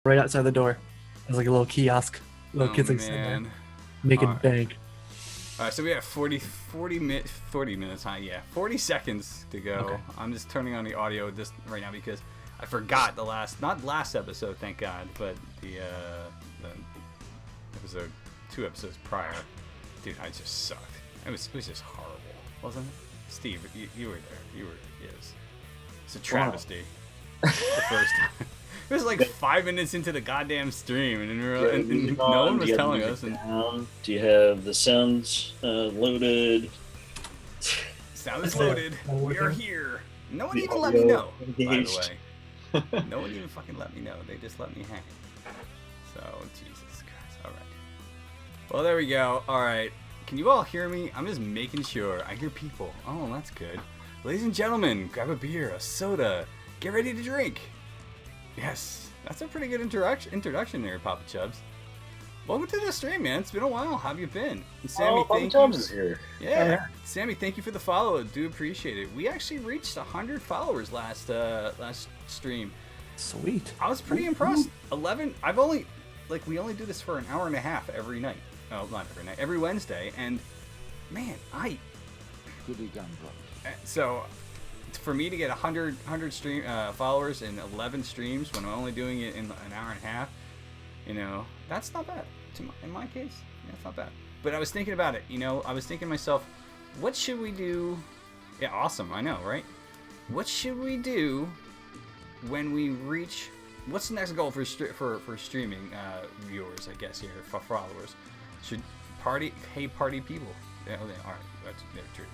right outside the door. There's like a little kiosk. Little Oh kids like sitting there man. making All bank. right, so we have 40 minutes, huh? Yeah, 40 seconds to Okay. go. I'm just turning on the audio just right now because I forgot not last episode, thank God, but the episode, 2 episodes prior. Dude, I just sucked. It was just horrible, wasn't it? Steve, you were there. Yes. It's a travesty. The first time. It was like 5 minutes into the goddamn stream, and no one Do was you have the telling music us. And down? Do you have the sounds loaded? sound is loaded. We are here. No one The even let me audio know. engaged. By the way, no one even fucking let me know. They just let me hang. So Jesus Christ. All right. Well, there we go. All right. Can you all hear me? I'm just making sure. I hear people. Oh, that's good. Ladies and gentlemen, grab a beer, a soda, get ready to drink. Yes, that's a pretty good introduction there, Papa Chubbs. Welcome to the stream, man. It's been a while. How have you been? And Sammy, Papa thank Tubbs you. is here. Yeah, Sammy, thank you for the follow. Do appreciate it. We actually reached 100 followers last stream. Sweet. I was pretty impressed. 11. We only do this for an hour and a half every night. Oh, not every night. Every Wednesday, and man, Goody gumdrops. so for me to get 100 stream followers in 11 streams when I'm only doing it in an hour and a half, that's not bad. In my case, that's not bad. But I was thinking about it. I was thinking to myself, what should we do? Yeah, awesome. I know, right? What should we do when we reach? What's the next goal for streaming viewers? I guess here for followers. Should party people? Yeah, okay, all right, that's true.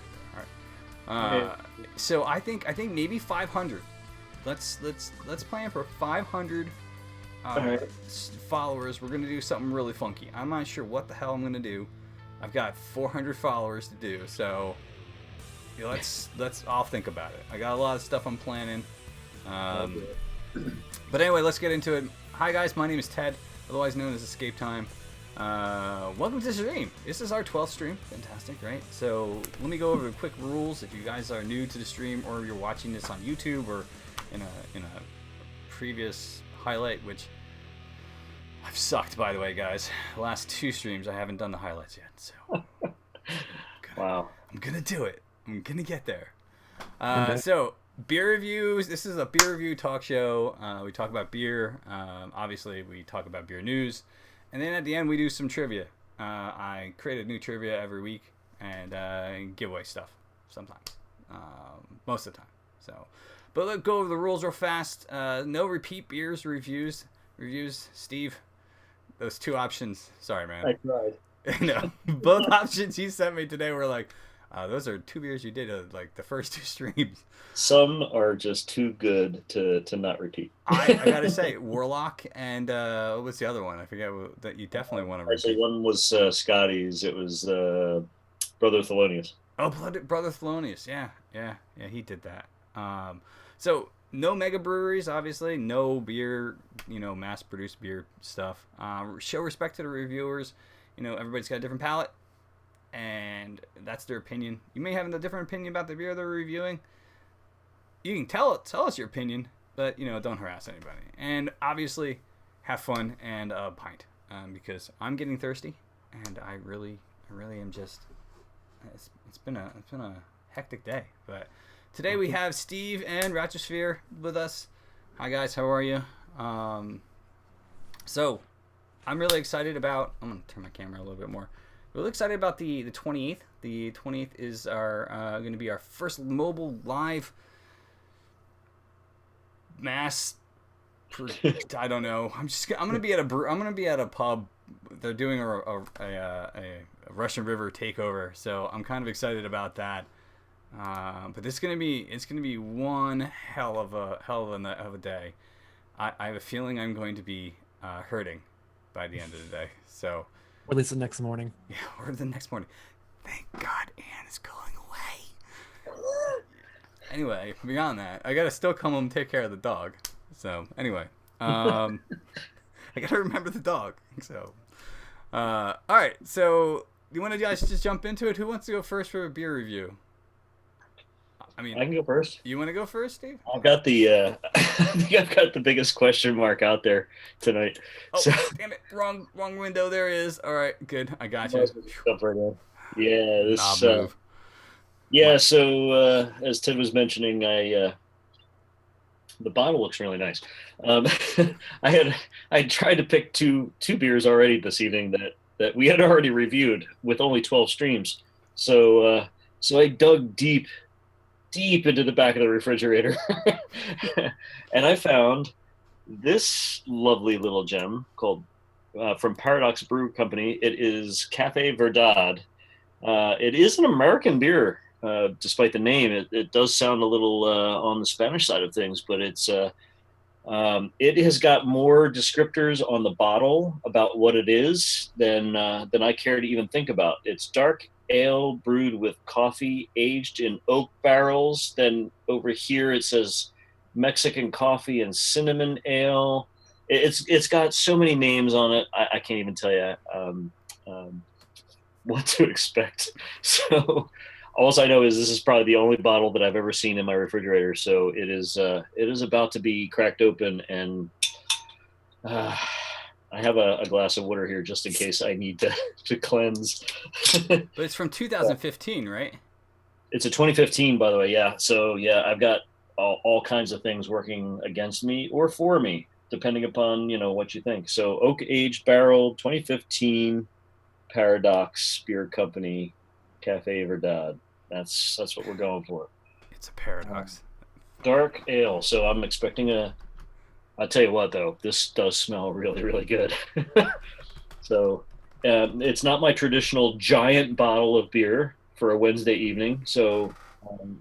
All right. So I think maybe 500. Let's plan for 500 followers. We're gonna do something really funky. I'm not sure what the hell I'm gonna do. I've got 400 followers to do, so let's I'll think about it. I got a lot of stuff I'm planning. But anyway, let's get into it. Hi guys, my name is Ted, otherwise known as Escape Time. Welcome to the stream. This is our 12th stream. Fantastic, right? So let me go over the quick rules. If you guys are new to the stream or you're watching this on YouTube or in a previous highlight, which I've sucked, by the way, guys. The last 2 streams I haven't done the highlights yet, so Wow. I'm gonna do it. I'm gonna get there. So beer reviews. This is a beer review talk show. We talk about beer. Obviously, we talk about beer news. And then at the end, we do some trivia. I create a new trivia every week and give away stuff sometimes, most of the time. So, but let's go over the rules real fast. No repeat beers reviews. Steve, those 2 options. Sorry, man. I tried. No, both options you sent me today were like, those are 2 beers you did like the first 2 streams. Some are just too good to not repeat. I gotta say, Warlock and what was the other one? I forget that you definitely want to repeat. Actually, one was Scotty's. It was Brother Thelonious. Oh, Brother Thelonious. Yeah, he did that. So no mega breweries, obviously. No beer, mass-produced beer stuff. Show respect to the reviewers. Everybody's got a different palate, and that's their opinion. You may have a different opinion about the beer they're reviewing. You can tell us your opinion, but don't harass anybody. And obviously, have fun and a pint, because I'm getting thirsty, and I really am just. It's been a hectic day, but today we have Steve and Ratchosphere with us. Hi guys, how are you? So I'm really excited about. I'm gonna turn my camera a little bit more. Really excited about the 28th. The 28th is our going to be our first mobile live mass. I don't know. I'm gonna be at a pub. They're doing a Russian River takeover, so I'm kind of excited about that. But it's gonna be one hell of a day. I have a feeling I'm going to be hurting by the end of the day. So, Or at least the next morning. yeah, or the next morning. Thank God Anne is going away. Anyway, beyond that, I gotta still come home and take care of the dog. So anyway, I gotta remember the dog. So, all right. So you want to guys just jump into it? Who wants to go first for a beer review? I mean, I can go first. you want to go first, Steve? I've got the I think I've got the biggest question mark out there tonight. Oh, So damn it! Wrong window. There it is. All right, good. I got might you. as well just jump right in. Yeah, Knob move. My, yeah. So as Ted was mentioning, the bottle looks really nice. Um, I tried to pick two beers already this evening that we had already reviewed with only 12 streams. So I dug deep into the back of the refrigerator, and I found this lovely little gem called from Paradox Brew Company. It is Cafe Verdad. It is an American beer, despite the name. It does sound a little on the Spanish side of things, but it has got more descriptors on the bottle about what it is than I care to even think about. It's dark ale brewed with coffee, aged in oak barrels. Then over here it says Mexican coffee and cinnamon ale. It's got so many names on it. I can't even tell you um, what to expect. So all I know is this is probably the only bottle that I've ever seen in my refrigerator. So it is about to be cracked open, and I have a glass of water here just in case I need to cleanse. but it's from 2015, right? It's a 2015, by the way. Yeah. So yeah, I've got all kinds of things working against me or for me, depending upon what you think. So oak aged barrel, 2015, Paradox Beer Company, Cafe Verdad. That's what we're going for. It's a paradox. Dark ale. So I'm expecting I'll tell you what though, this does smell really, really good. So it's not my traditional giant bottle of beer for a Wednesday evening. So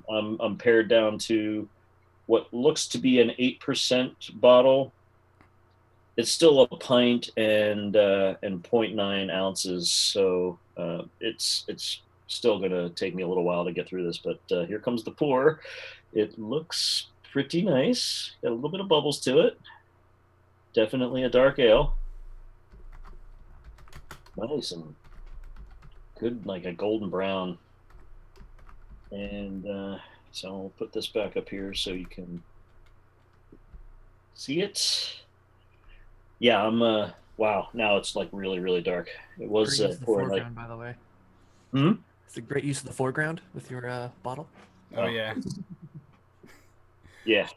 I'm pared down to what looks to be an 8% bottle. It's still a pint and 0.9 ounces. So it's still going to take me a little while to get through this, but here comes the pour. It looks pretty nice. Got a little bit of bubbles to it. Definitely a dark ale. Nice and good, like a golden brown. And so I'll put this back up here so you can see it. Yeah, I'm wow, now it's like really, really dark. It was Great use of the pouring foreground, by the way. Hmm? It's a great use of the foreground with your bottle. Oh yeah. Yeah.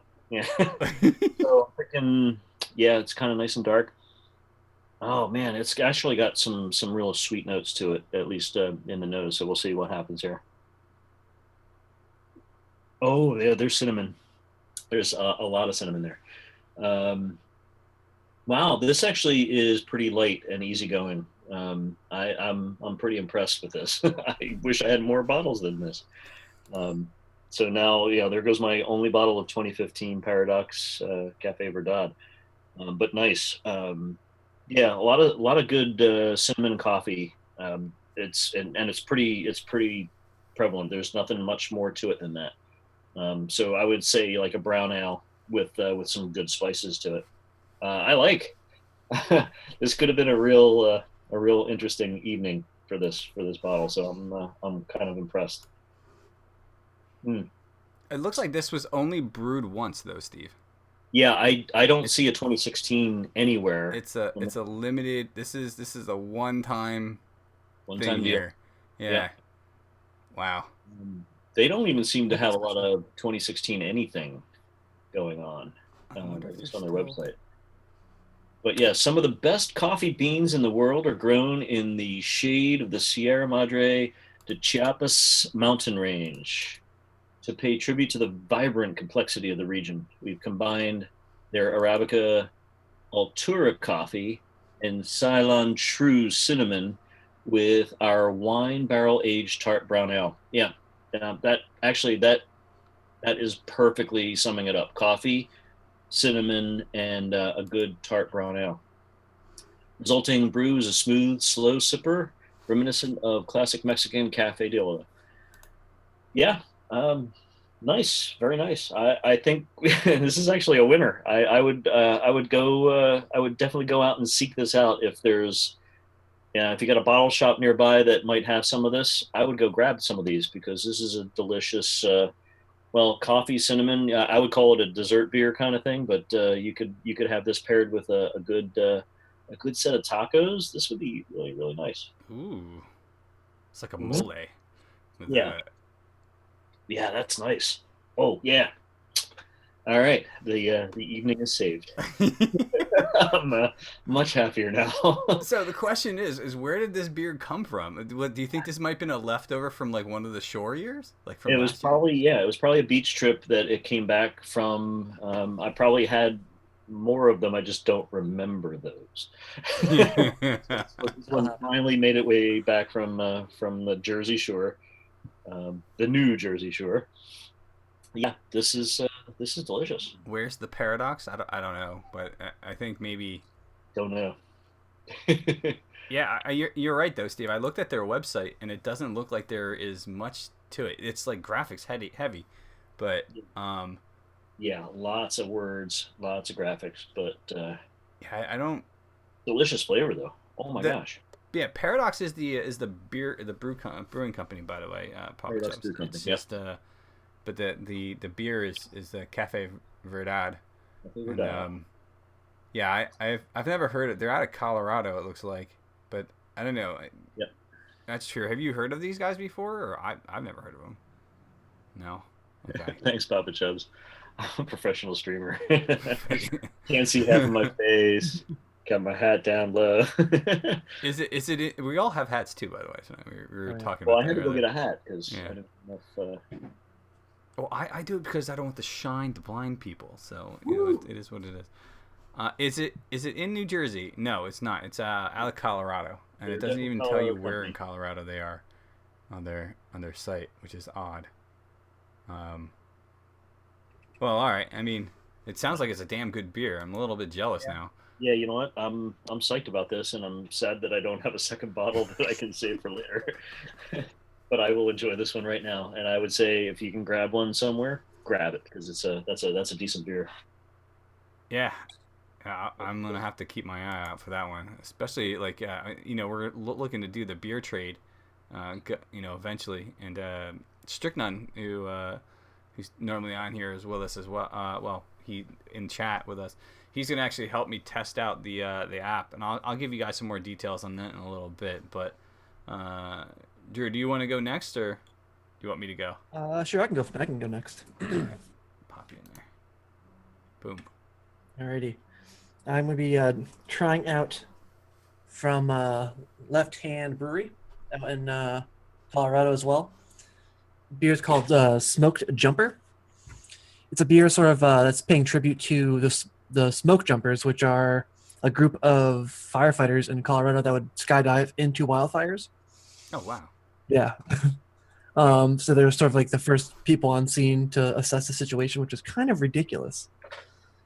So freaking yeah, it's kind of nice and dark. Oh man, it's actually got some real sweet notes to it, at least in the nose. So we'll see what happens here. Oh yeah, there's cinnamon. There's a lot of cinnamon there. Wow, this actually is pretty light and easygoing. I'm pretty impressed with this. I wish I had more bottles than this. So now, yeah, there goes my only bottle of 2015 Paradox Cafe Verdad. But nice. Yeah, a lot of good cinnamon coffee. It's pretty prevalent. There's nothing much more to it than that. So I would say like a brown ale with some good spices to it. I like. This could have been a real interesting evening for this bottle. So I'm kind of impressed. It looks like this was only brewed once, though, Steve. Yeah, I don't see a 2016 anywhere. It's a limited. This is a one-time One-time thing deal. here. Yeah. Wow. They don't even seem to have a lot of 2016 anything going on, wonder if at least they're on their still- website. But yeah, some of the best coffee beans in the world are grown in the shade of the Sierra Madre de Chiapas mountain range. To pay tribute to the vibrant complexity of the region, we've combined their Arabica Altura coffee and Ceylon True cinnamon with our wine barrel aged tart brown ale. Yeah, that is perfectly summing it up. Coffee, cinnamon, and a good tart brown ale. Resulting brew is a smooth, slow sipper, reminiscent of classic Mexican Cafe de Olla. Yeah, nice, very nice. I think this is actually a winner. I would definitely go out and seek this out if there's. Yeah, if you got a bottle shop nearby that might have some of this, I would go grab some of these because this is a delicious well, coffee, cinnamon. I would call it a dessert beer kind of thing, but you could have this paired with a good set of tacos. This would be really really nice. Ooh, it's like a Mhm. mole. With Yeah, yeah, that's nice. Oh yeah. All right, the evening is saved. I'm much happier now. So the question is where did this beer come from? What do you think this might have been a leftover from like one of the shore years, like from It was last year? probably yeah, it was probably a beach trip that it came back from. I probably had more of them. I just don't remember those. So this one finally made it way back from the Jersey Shore, the New Jersey Shore. Yeah, this is delicious. Where's the paradox? I don't know, but I think maybe. Don't know. Yeah, you're right though, Steve. I looked at their website and it doesn't look like there is much to it. It's like graphics heavy, but Yeah, lots of words, lots of graphics, but yeah, I don't. delicious flavor though. Oh my The gosh. Yeah, Paradox is the beer the brewing company, by the way. Papa Paradox Chubbs. Brew Company. It's Yeah, just but the beer is the Cafe Verdad, I think we're and done. yeah, I've never heard it. They're out of Colorado, it looks like, but I don't know. Yeah. That's true. Have you heard of these guys before, or I've never heard of them? No. Okay. Thanks, Papa Chubbs. I'm a professional streamer. Can't see half of my face. Got my hat down low. We all have hats too, by the way. Tonight we were Right. talking Well, about I that had to go earlier. get a hat because Yeah. I don't have enough. Well, I do it because I don't want to shine to blind people. So it is what it is. Is it in New Jersey? No, it's not. It's out of Colorado, and They're it doesn't definitely even tell Colorado you where in company. Colorado they are on their site, which is odd. Um, well, all right. I mean, it sounds like it's a damn good beer. I'm a little bit jealous now. Yeah, you know what? I'm psyched about this, and I'm sad that I don't have a second bottle that I can save for later. But I will enjoy this one right now, and I would say if you can grab one somewhere, grab it because that's a decent beer. Yeah, I'm gonna have to keep my eye out for that one, especially like we're looking to do the beer trade, eventually, and Stricknun, who's normally on here is with us as well. Well, he in chat with us. He's gonna actually help me test out the app, and I'll give you guys some more details on that in a little bit. But Drew, do you want to go next, or do you want me to go? Sure, I can go. I can go next. Pop you in there. Boom. Alrighty. I'm gonna be trying out from Left Hand Brewery out in Colorado as well. Beer's called Smoked Jumper. It's a beer sort of that's paying tribute to the Smoke Jumpers, which are a group of firefighters in Colorado that would skydive into wildfires. Oh wow. Yeah. So they're sort of like the first people on scene to assess the situation, which is kind of ridiculous.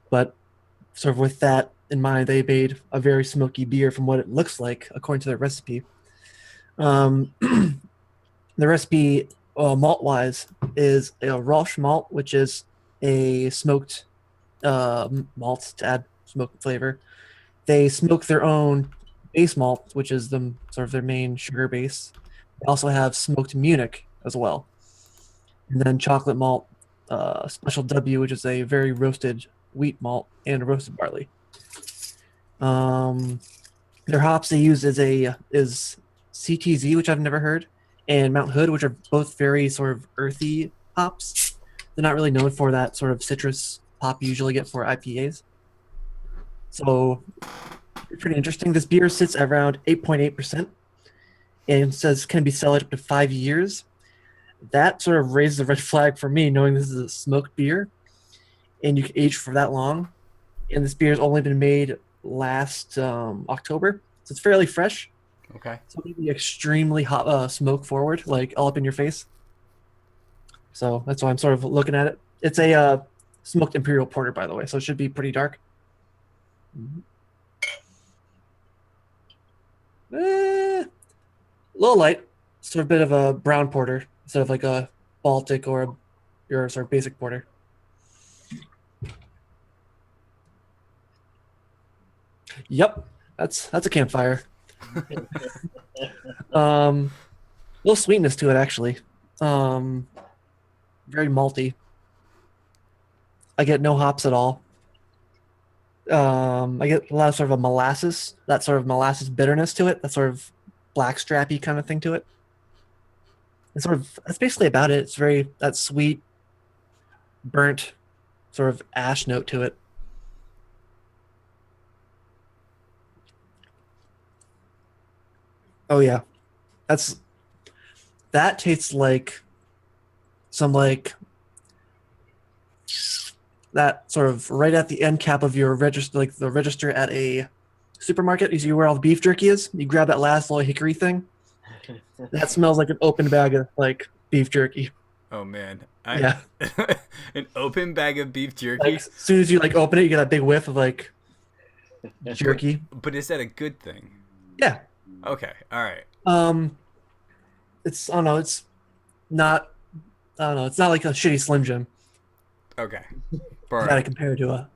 But sort of with that in mind, they made a very smoky beer from what it looks like, according to their recipe. The recipe, malt-wise, is a Rauch malt, which is a smoked malt to add smoke flavor. They smoke their own base malt, which is sort of their main sugar base. They also have smoked Munich as well, and then chocolate malt, Special W, which is a very roasted wheat malt and roasted barley. Their hops they use is CTZ, which I've never heard, and Mount Hood, which are both very sort of earthy hops. They're not really known for that sort of citrus hop you usually get for IPAs. So it's pretty interesting. This beer sits at around 8.8% and says can be sold up to 5 years. That sort of raises a red flag for me, knowing this is a smoked beer and you can age for that long. And this beer has only been made last October, so it's fairly fresh. Okay. So maybe extremely hot, smoke forward, like all up in your face. So that's why I'm sort of looking at it. It's a smoked imperial porter, by the way, so it should be pretty dark. A little light, sort of a bit of a brown porter instead of like a Baltic or your sort of basic porter. Yep, that's a campfire. Little sweetness to it actually. Very malty. I get no hops at all. I get a lot of sort of a molasses, that sort of molasses bitterness to it, that sort of black strappy kind of thing to it. It's sort of that's basically about it. It's very that sweet, burnt, sort of ash note to it. Oh yeah, that's that tastes like some like that sort of right at the end cap of your register, like the register at a supermarket. You see where all the beef jerky is. You grab that last little hickory thing. That smells like an open bag of like beef jerky. Oh man, Yeah, an open bag of beef jerky. like as soon as you like open it, you get that big whiff of like jerky. But is that a good thing? Yeah. Okay, all right. Um, it's I don't know. It's not. I don't know. It's not like a shitty Slim Jim. Okay, You all gotta right. compare it to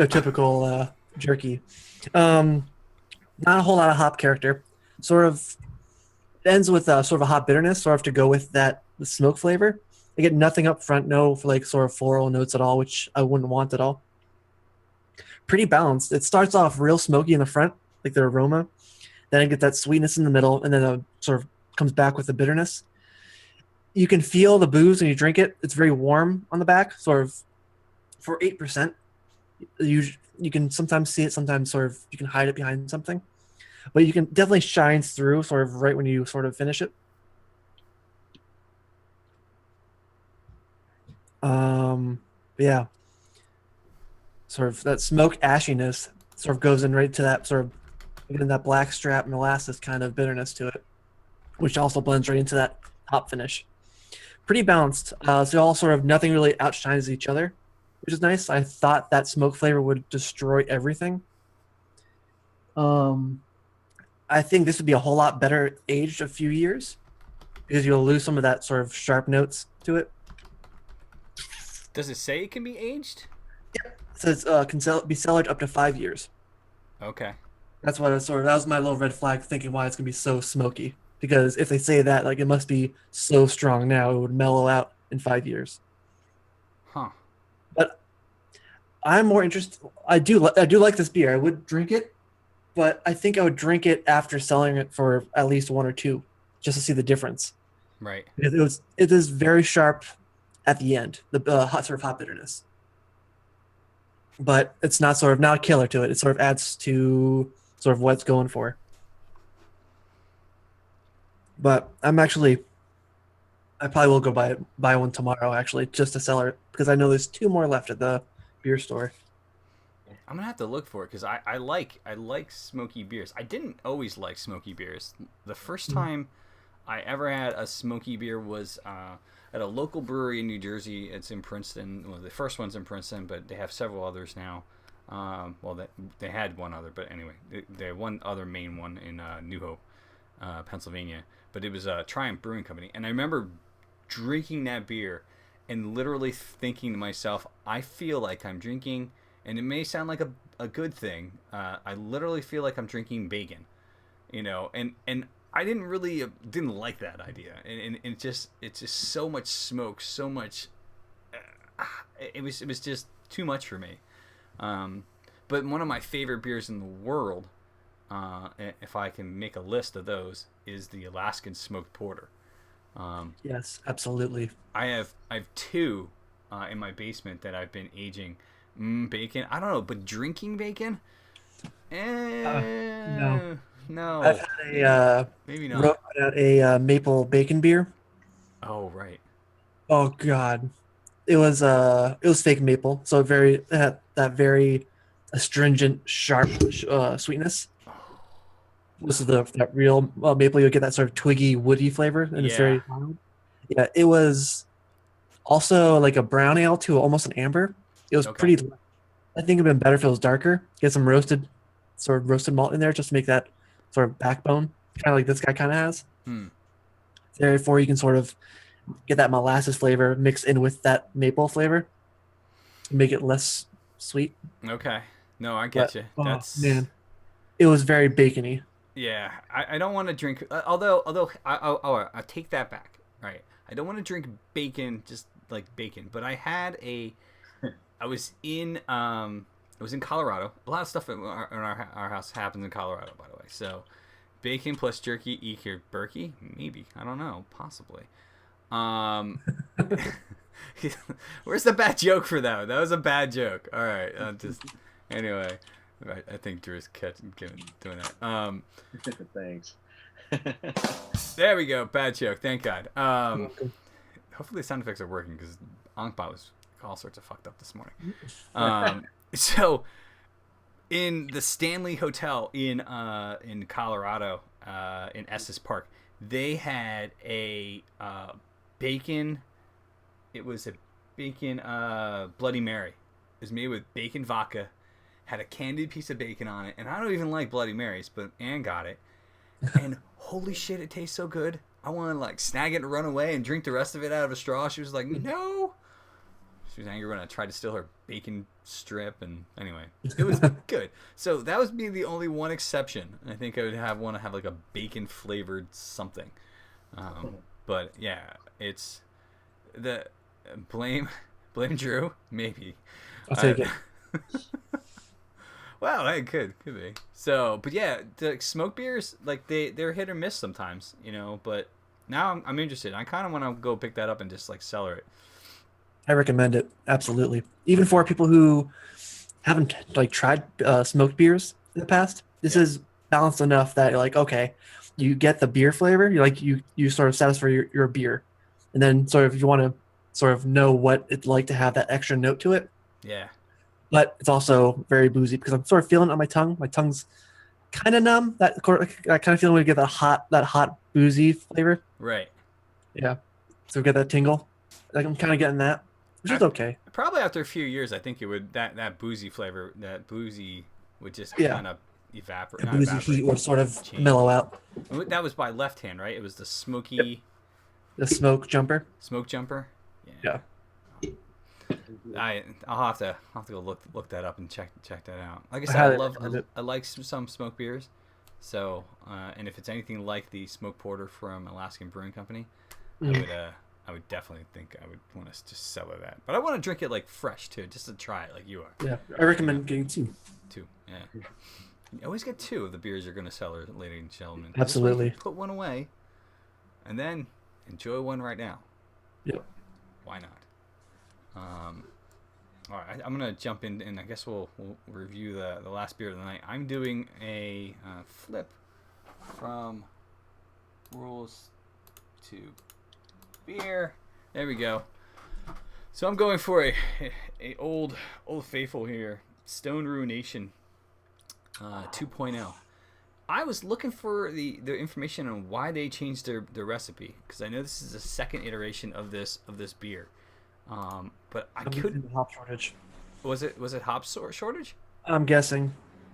a typical jerky. Not a whole lot of hop character. Sort of ends with sort of a hot bitterness, sort of to go with that the smoke flavor. I get nothing up front, no like sort of floral notes at all, which I wouldn't want at all. Pretty balanced. It starts off real smoky in the front, like the aroma. Then I get that sweetness in the middle, and then it sort of comes back with the bitterness. You can feel the booze when you drink it. It's very warm on the back, sort of for 8%. You can sometimes see it, sometimes sort of you can hide it behind something, but you can definitely shines through sort of right when you sort of finish it. Yeah, sort of that smoke ashiness sort of goes in right to that sort of again that black strap molasses kind of bitterness to it, which also blends right into that hop finish. Pretty balanced. So all sort of nothing really outshines each other, which is nice. I thought that smoke flavor would destroy everything. Um, I think this would be a whole lot better aged a few years because you'll lose some of that sort of sharp notes to it. Does it say it can be aged? It says be cellared up to 5 years. Okay. That's what I sort of that was my little red flag thinking why it's gonna be so smoky. Because if they say that, like it must be so strong now, it would mellow out in 5 years. Huh. But I'm more interested. I do like this beer. I would drink it, but I think I would drink it after selling it for at least one or two, just to see the difference. Right. Because it is very sharp at the end, the hot sort of hot bitterness. But it's not sort of not a killer to it. It sort of adds to sort of what it's going for. But I probably will go buy one tomorrow actually, just to sell it because I know there's two more left at the beer store. I'm gonna have to look for it because I like smoky beers. I didn't always like smoky beers. The first time I ever had a smoky beer was at a local brewery in New Jersey. It's in Princeton. Well, the first one's in Princeton, but they have several others now. They had one other, but anyway, they had one other main one in New Hope, Pennsylvania. But it was a Triumph Brewing Company, and I remember drinking that beer and literally thinking to myself, I feel like I'm drinking, and it may sound like a good thing. I literally feel like I'm drinking bacon, and I didn't like that idea, and it's just so much smoke, so much. It was just too much for me. But one of my favorite beers in the world, if I can make a list of those, is the Alaskan Smoked Porter. Yes, absolutely. I have two in my basement that I've been aging. Bacon, I don't know, but drinking bacon, No. no, I've had maybe wrote not. out a maple bacon beer. Oh right, Oh God, it was fake maple, so it had that very astringent, sharp sweetness. This is that real maple. You'll get that sort of twiggy, woody flavor, and it's yeah, very mild. Yeah, it was also like a brown ale to almost an amber. It was okay, pretty. I think it'd been better if it was darker. Get some sort of roasted malt in there, just to make that sort of backbone, kind of like this guy kind of has. hmm. Therefore, you can sort of get that molasses flavor mixed in with that maple flavor, make it less sweet. Okay, no, I get But you. oh That's man, it was very bacony. yeah. I don't want to drink. Although I take that back. Right, I don't want to drink bacon just like bacon. But I had I was in Colorado. A lot of stuff in our house happens in Colorado, by the way. So bacon plus jerky equals Berkey? Maybe. I don't know. Possibly. Um, where's the bad joke for that? That was a bad joke. All right. Anyway. I think Drew's doing that. Thanks. There we go. Bad joke. Thank God. Hopefully the sound effects are working because Ankpa was all sorts of fucked up this morning. So in the Stanley Hotel in Colorado, in Estes Park, they had a bacon. It was a bacon Bloody Mary. It was made with bacon vodka. Had a candied piece of bacon on it, and I don't even like Bloody Marys, but Anne got it, and holy shit, it tastes so good. I want to like snag it and run away and drink the rest of it out of a straw. She was like, no. She was angry when I tried to steal her bacon strip, and anyway, it was good. So that was be the only one exception. I think I would want to have like a bacon flavored something. But yeah, it's the blame Drew maybe. I'll take it. Wow, that could be. So, but yeah, the smoke beers, like they're hit or miss sometimes, but now I'm interested. I kind of want to go pick that up and just like cellar it. I recommend it, absolutely. Even for people who haven't like tried smoked beers in the past, this is balanced enough that you're like, okay, you get the beer flavor, you sort of satisfy your beer, and then sort of if you want to sort of know what it's like to have that extra note to it. Yeah. But it's also very boozy because I'm sort of feeling it on my tongue. My tongue's kind of numb. That kind of feeling when you get that hot boozy flavor. Right. Yeah. So get that tingle. Like I'm kind of getting that, which is okay. Probably after a few years, I think it would that boozy flavor, that boozy would just kind of evaporate. The boozy heat would sort of change. mellow out. That was by Left Hand, right? It was the smoky. Yep. The smoke jumper. Smoke jumper. Yeah. I'll have to go look that up and check that out. Like I said, I like some smoke beers. So and if it's anything like the smoke porter from Alaskan Brewing Company, I would definitely think I would want to just cellar that. But I want to drink it like fresh too, just to try it like you are. Yeah, I recommend getting two. Yeah. You always get two of the beers you're going to cellar, ladies and gentlemen. Absolutely. Put one away, and then enjoy one right now. Yep. Why not? All right, I'm gonna jump in, and I guess we'll review the last beer of the night. I'm doing a flip from rules to beer. There we go. So I'm going for a old faithful here, Stone Ruination 2.0. I was looking for the information on why they changed their recipe, because I know this is the second iteration of this beer. But I couldn't. Hop shortage. Was it hop shortage? I'm guessing.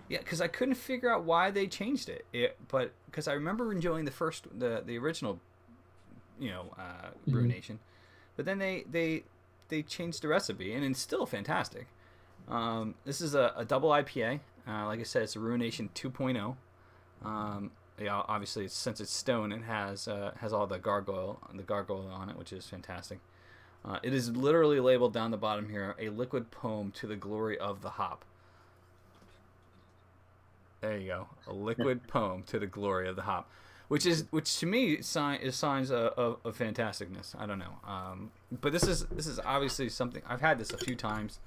Yeah, because I couldn't figure out why they changed it. But because I remember enjoying the original, Ruination, but then they changed the recipe, and it's still fantastic. This is a double IPA. Like I said, it's a Ruination 2.0. Obviously, since it's stone, it has all the gargoyle on it, which is fantastic. It is literally labeled down the bottom here, a liquid poem to the glory of the hop. There you go, a liquid poem to the glory of the hop, which to me is signs of fantasticness. I don't know, but this is obviously something I've had this a few times.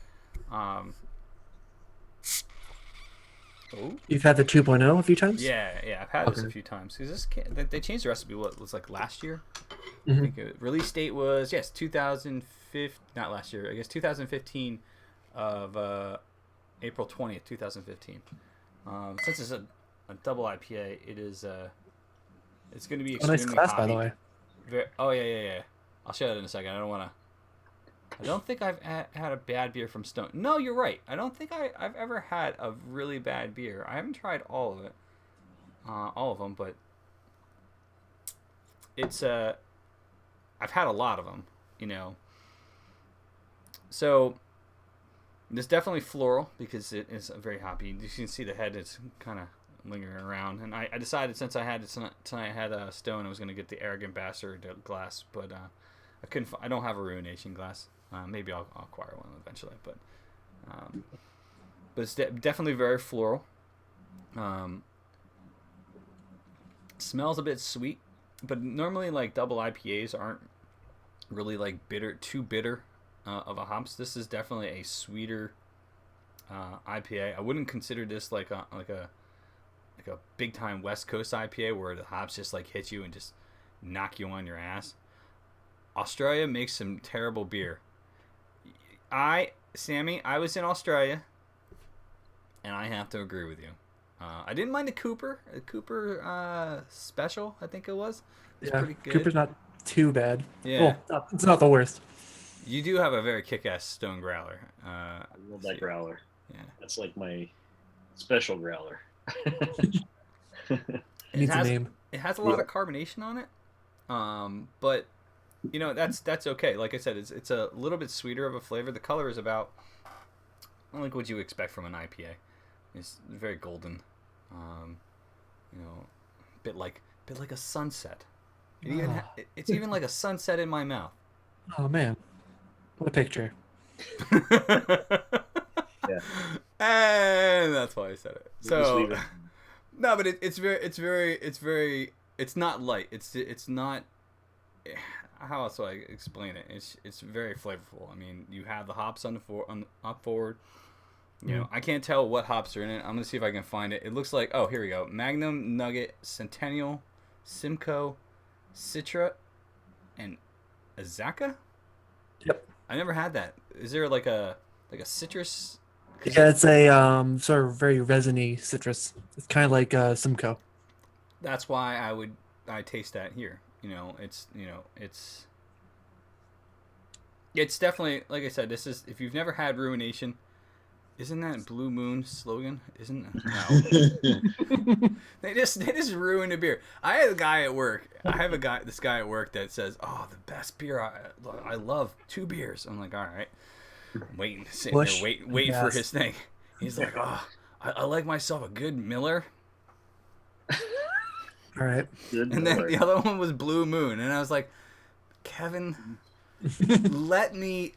You've had the 2.0 a few times? Yeah, I've had this a few times because they changed the recipe. What was like last year? Mm-hmm. I think release date was 2015. Not last year. I guess 2015 of April 20th, 2015. Since it's a double IPA, it is it's going to be extremely nice glass, hoppy. by the way. Yeah. I'll show that in a second. I don't think I've had a bad beer from Stone. No, you're right. I don't think I've ever had a really bad beer. I haven't tried all of it, all of them, but it's I've had a lot of them, So it's definitely floral because it is very hoppy. You can see the head is kind of lingering around, and I decided since I had it tonight, I had a Stone, I was going to get the Arrogant Bastard glass, but I don't have a Ruination glass. Maybe I'll acquire one eventually, but But it's definitely very floral. Smells a bit sweet, but normally like double IPAs aren't really like too bitter of a hops. This is definitely a sweeter IPA. I wouldn't consider this like a big time West Coast IPA where the hops just like hit you and just knock you on your ass. Australia makes some terrible beer. Sammy, I was in Australia, and I have to agree with you. I didn't mind the Cooper special, I think it was. It's pretty good. Cooper's not too bad. Yeah. Well, it's not the worst. You do have a very kick-ass stone growler. I love that growler. Yeah. That's like my special growler. It needs a name. It has a lot of carbonation on it, but you know that's okay. Like I said, it's a little bit sweeter of a flavor. The color is about like what you expect from an IPA. It's very golden, you know, bit like a sunset. It's even like a sunset in my mouth. Oh man, what a picture! Yeah. And that's why I said it. So no, but it's not light. It's not. How else do I explain it? It's very flavorful. I mean, you have the hops on the up forward. You know, I can't tell what hops are in it. I'm gonna see if I can find it. It looks like, oh, here we go: Magnum, Nugget, Centennial, Simcoe, Citra, and Azaka. Yep. I never had that. Is there like a citrus? Yeah, it's a sort of very resiny citrus. It's kind of like Simcoe. That's why I taste that here. It's definitely, like I said, this is, if you've never had Ruination, isn't that Blue Moon's slogan? Isn't no. They just ruined a beer. I had a guy at work. This guy at work that says, "Oh, the best beer I love 2 beers." I'm like, all right, waiting for his thing. He's like, "Oh, I like myself a good Miller." All right. And then the other one was Blue Moon, and I was like, Kevin, let me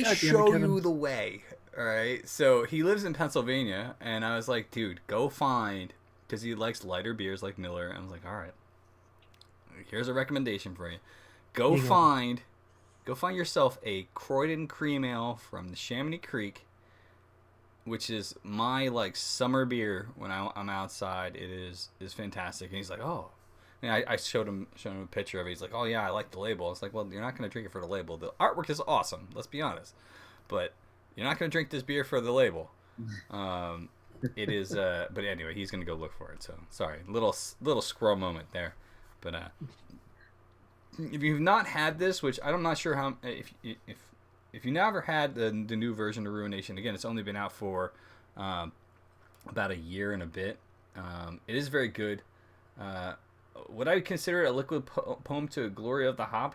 show you the way. All right. So he lives in Pennsylvania, and I was like, dude, go find, because he likes lighter beers like Miller. I was like, all right, here's a recommendation for you. Go find yourself a Croydon Cream Ale from the Chamonix Creek, which is my like summer beer when I'm outside. It is fantastic. And he's like, oh, and I showed him a picture of it. He's like, oh yeah, I like the label. I was like, well, you're not gonna drink it for the label. The artwork is awesome. Let's be honest, but you're not gonna drink this beer for the label. It is. But anyway, he's gonna go look for it. So sorry, little squirrel moment there. But if you've not had this, which I'm not sure how, if you never had the new version of Ruination, again, it's only been out for about a year and a bit. It is very good. Would I consider it a liquid poem to glory of the hop?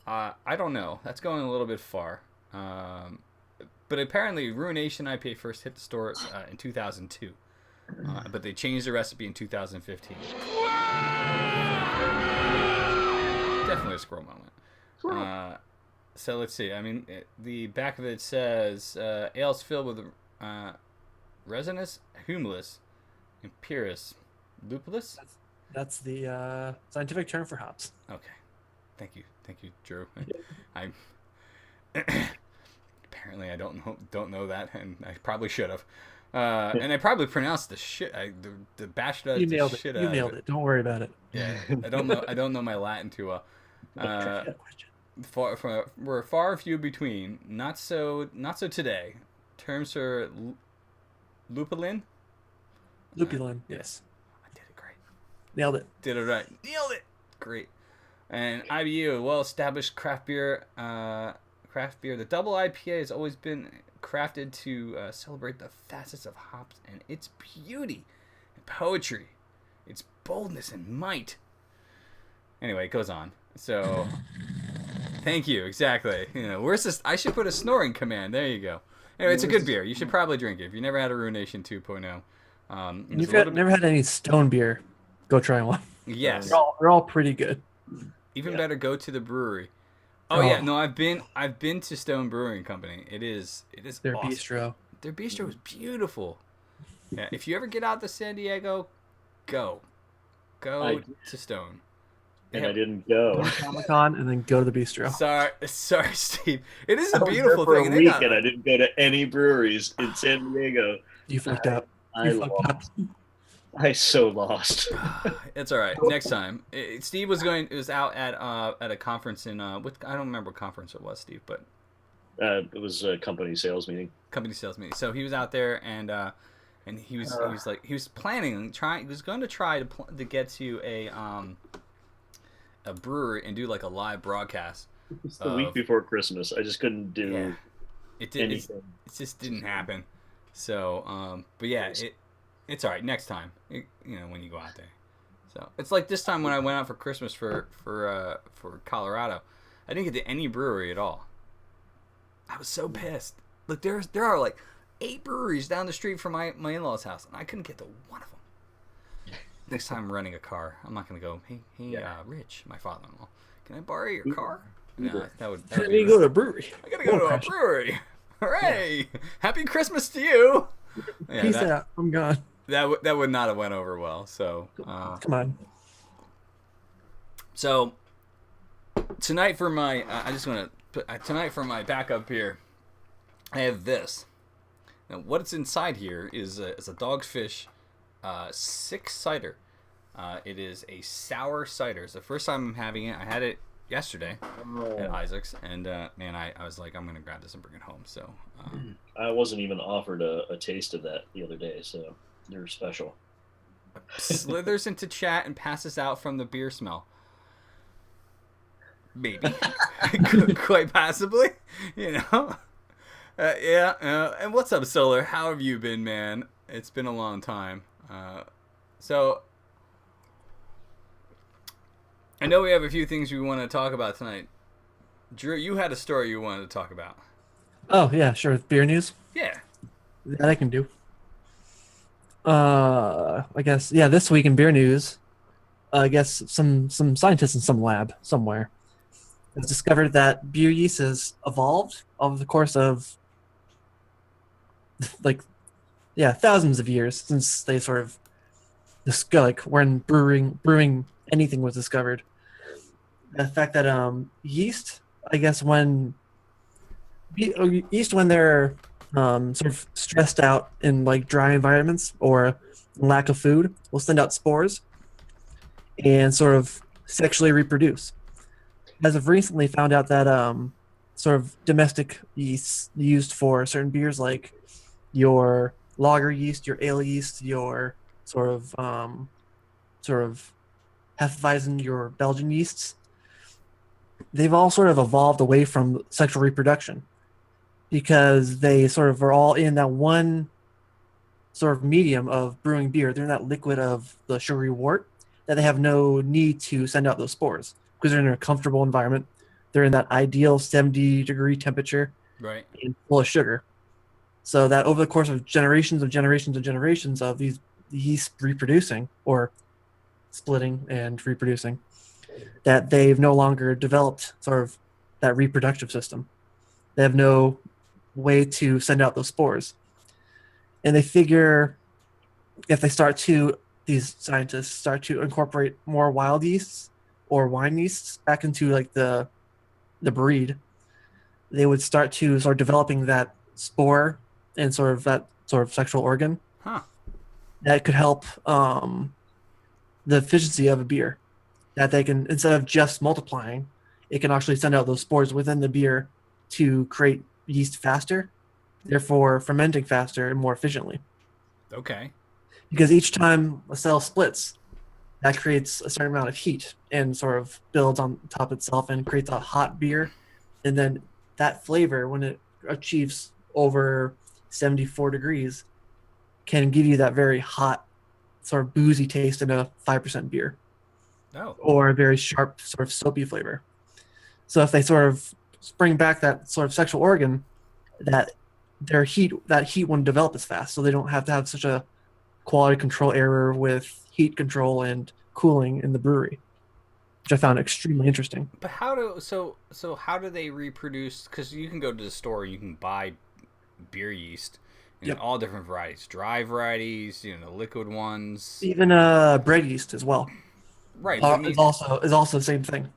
I don't know. That's going a little bit far. But apparently Ruination IPA first hit the stores in 2002. But they changed the recipe in 2015. Definitely a squirrel moment. So let's see. I mean, the back of it says ales filled with resinous, humulus, impurus, lupulus. That's the scientific term for hops. Okay, thank you, Drew. I apparently I don't know that, and I probably should have. And I probably pronounced the shit. The bashed out. You nailed it. You nailed it. Don't worry about it. Yeah, I don't know my Latin too well. We're far and few between. Not so today. Terms are lupulin. Lupulin, yes. I did it great. Nailed it. Did it right. Nailed it. Great. And IBU, well-established craft beer. The double IPA has always been crafted to celebrate the facets of hops and its beauty and poetry, its boldness and might. Anyway, it goes on. So, thank you. Exactly. Where's this? I should put a snoring command. There you go. Anyway, it's a good beer. You should probably drink it. If you never had a Ruination 2.0. If you've never had any stone beer, go try one. Yes. They're all pretty good. Even better, go to the brewery. Oh yeah, no, I've been to Stone Brewing Company. It is Their awesome. bistro. Their bistro is beautiful. Yeah, if you ever get out to San Diego, go to Stone. And I didn't go. Comic-Con and then go to the bistro. Sorry, Steve. It is I a was there beautiful for thing. a And they week, got and I didn't go to any breweries in San Diego. You fucked up. I You fucked up. lost. I so lost. It's all right. Next time, Steve was out at a conference in I don't remember what conference it was, Steve, but It was a company sales meeting. company sales meeting. So he was out there and he was going to try to get to a brewery and do like a live broadcast. It's the week before Christmas. I just couldn't do anything. It just didn't happen. So, but yeah, it's all right. Next time, when you go out there. So it's like this time when I went out for Christmas for Colorado, I didn't get to any brewery at all. I was so pissed. Look, there are like 8 breweries down the street from my in-laws' house, and I couldn't get to one of them. Next time I'm renting a car, I'm not gonna go. Hey, Rich, my father-in-law, can I borrow your car? No, that would Let be me go to a brewery. I gotta go to a brewery. Hooray! Happy Christmas to you. Yeah, Peace out. I'm gone. that would not have went over well. So Come on. so tonight for my tonight for my backup beer, I have this. Now what's inside here is a Dogfish 6 cider. It is a sour cider. It's the first time I'm having it. I had it yesterday at Isaac's, and man, I was like, I'm gonna grab this and bring it home. So I wasn't even offered a taste of that the other day, so they're special. slithers into chat and passes out from the beer smell. Maybe, quite possibly, yeah. And what's up, Solar? How have you been, man? It's been a long time. So I know we have a few things we want to talk about tonight. Drew, you had a story you wanted to talk about. Oh yeah, sure. Beer news. Yeah. That I can do. I guess this week in beer news, I guess some scientists in some lab somewhere has discovered that beer yeast has evolved over the course of thousands of years since they sort of when brewing anything was discovered. The fact that yeast, I guess when they're sort of stressed out in like dry environments or lack of food, will send out spores and sort of sexually reproduce. As of recently, found out that sort of domestic yeast used for certain beers, like your lager yeast, your ale yeast, your sort of Hefeweizen, your Belgian yeasts, they've all sort of evolved away from sexual reproduction because they sort of are all in that one sort of medium of brewing beer. They're in that liquid of the sugary wort that they have no need to send out those spores because they're in a comfortable environment. They're in that ideal 70-degree temperature, Right. and full of sugar. So that over the course of generations of these yeast reproducing or splitting and reproducing, that they've no longer developed sort of that reproductive system. They have no way to send out those spores. And they figure if these scientists start to incorporate more wild yeasts or wine yeasts back into like the breed, they would start developing that spore and that sort of sexual organ. Huh. That could help the efficiency of a beer. That they can, instead of just multiplying, it can actually send out those spores within the beer to create yeast faster, therefore fermenting faster and more efficiently. Okay. Because each time a cell splits, that creates a certain amount of heat and sort of builds on top itself and creates a hot beer. And then that flavor, when it achieves over 74 degrees, can give you that very hot, sort of boozy taste in a 5% beer. Oh. Or a very sharp, sort of soapy flavor. So if they sort of bring back that sort of sexual organ, that heat won't develop as fast, so they don't have to have such a quality control error with heat control and cooling in the brewery. which I found extremely interesting. But how do they reproduce? Because you can go to the store, you can buy beer yeast in Yep. all different varieties, dry varieties, the liquid ones. Even bread yeast as well Right, but I mean, is also the same thing.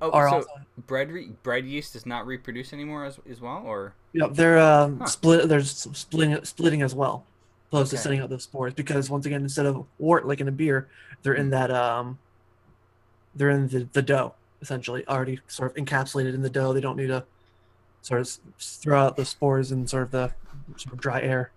Are so also bread yeast does not reproduce anymore as well, or they're huh? splitting as well, opposed to Okay, sending out those spores because once again instead of wort like in a beer, they're in that they're in the dough essentially already sort of encapsulated in the dough. They don't need to sort of throw out the spores in sort of dry air.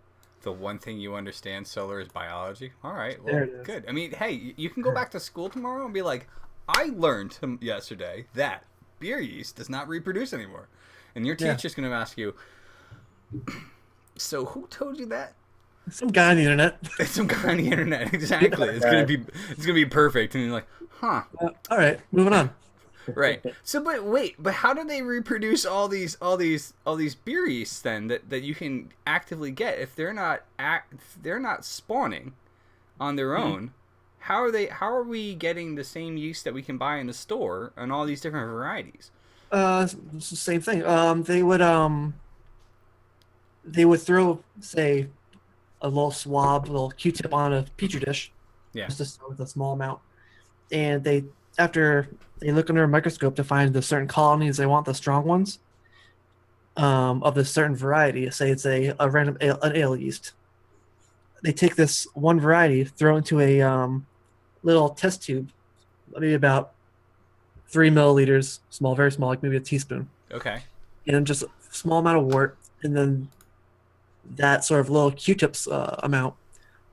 the one thing you understand, solar, is biology. All right, There well, it is. good. I mean, hey, you can go back to school tomorrow and be like, I learned yesterday that beer yeast does not reproduce anymore, and your Yeah, teacher's going to ask you, so who told you that? some guy on the internet. It's some guy on the internet. Exactly. Yeah. It's gonna be perfect. And you're like, huh, All right, moving on. right. So, but wait, but how do they reproduce all these beer yeasts then that you can actively get if they're not spawning on their own? How are we getting the same yeast that we can buy in the store and all these different varieties? It's the same thing. They would throw say a little swab, a little Q-tip on a petri dish, Yeah. just to start with a small amount, and after they look under a microscope to find the certain colonies they want, the strong ones, of this certain variety. Say it's a random an ale yeast. They take this one variety, throw into a little test tube, maybe about 3 milliliters, small, very small, like maybe a teaspoon, Okay. and just a small amount of wort, and then that sort of little Q-tips amount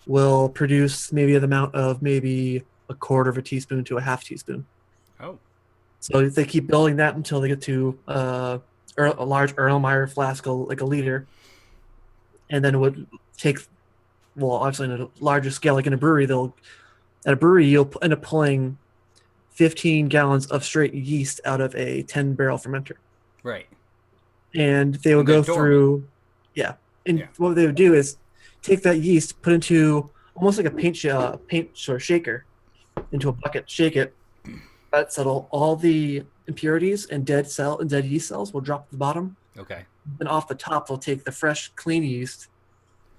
will produce maybe the amount of maybe a quarter of a teaspoon to a half teaspoon. Oh. So if they keep building that until they get to a large Erlenmeyer flask, like a liter, and then it would take, well, obviously on a larger scale, like in a brewery, at a brewery you'll end up pulling 15 gallons of straight yeast out of a 10-barrel fermenter, Right. and they would And they're go dormant. through, yeah, and Yeah. what they would do is take that yeast, put into almost like a paint sort of shaker into a bucket, shake it, that settle all the impurities and dead yeast cells will drop to the bottom. Okay. And off the top, they'll take the fresh, clean yeast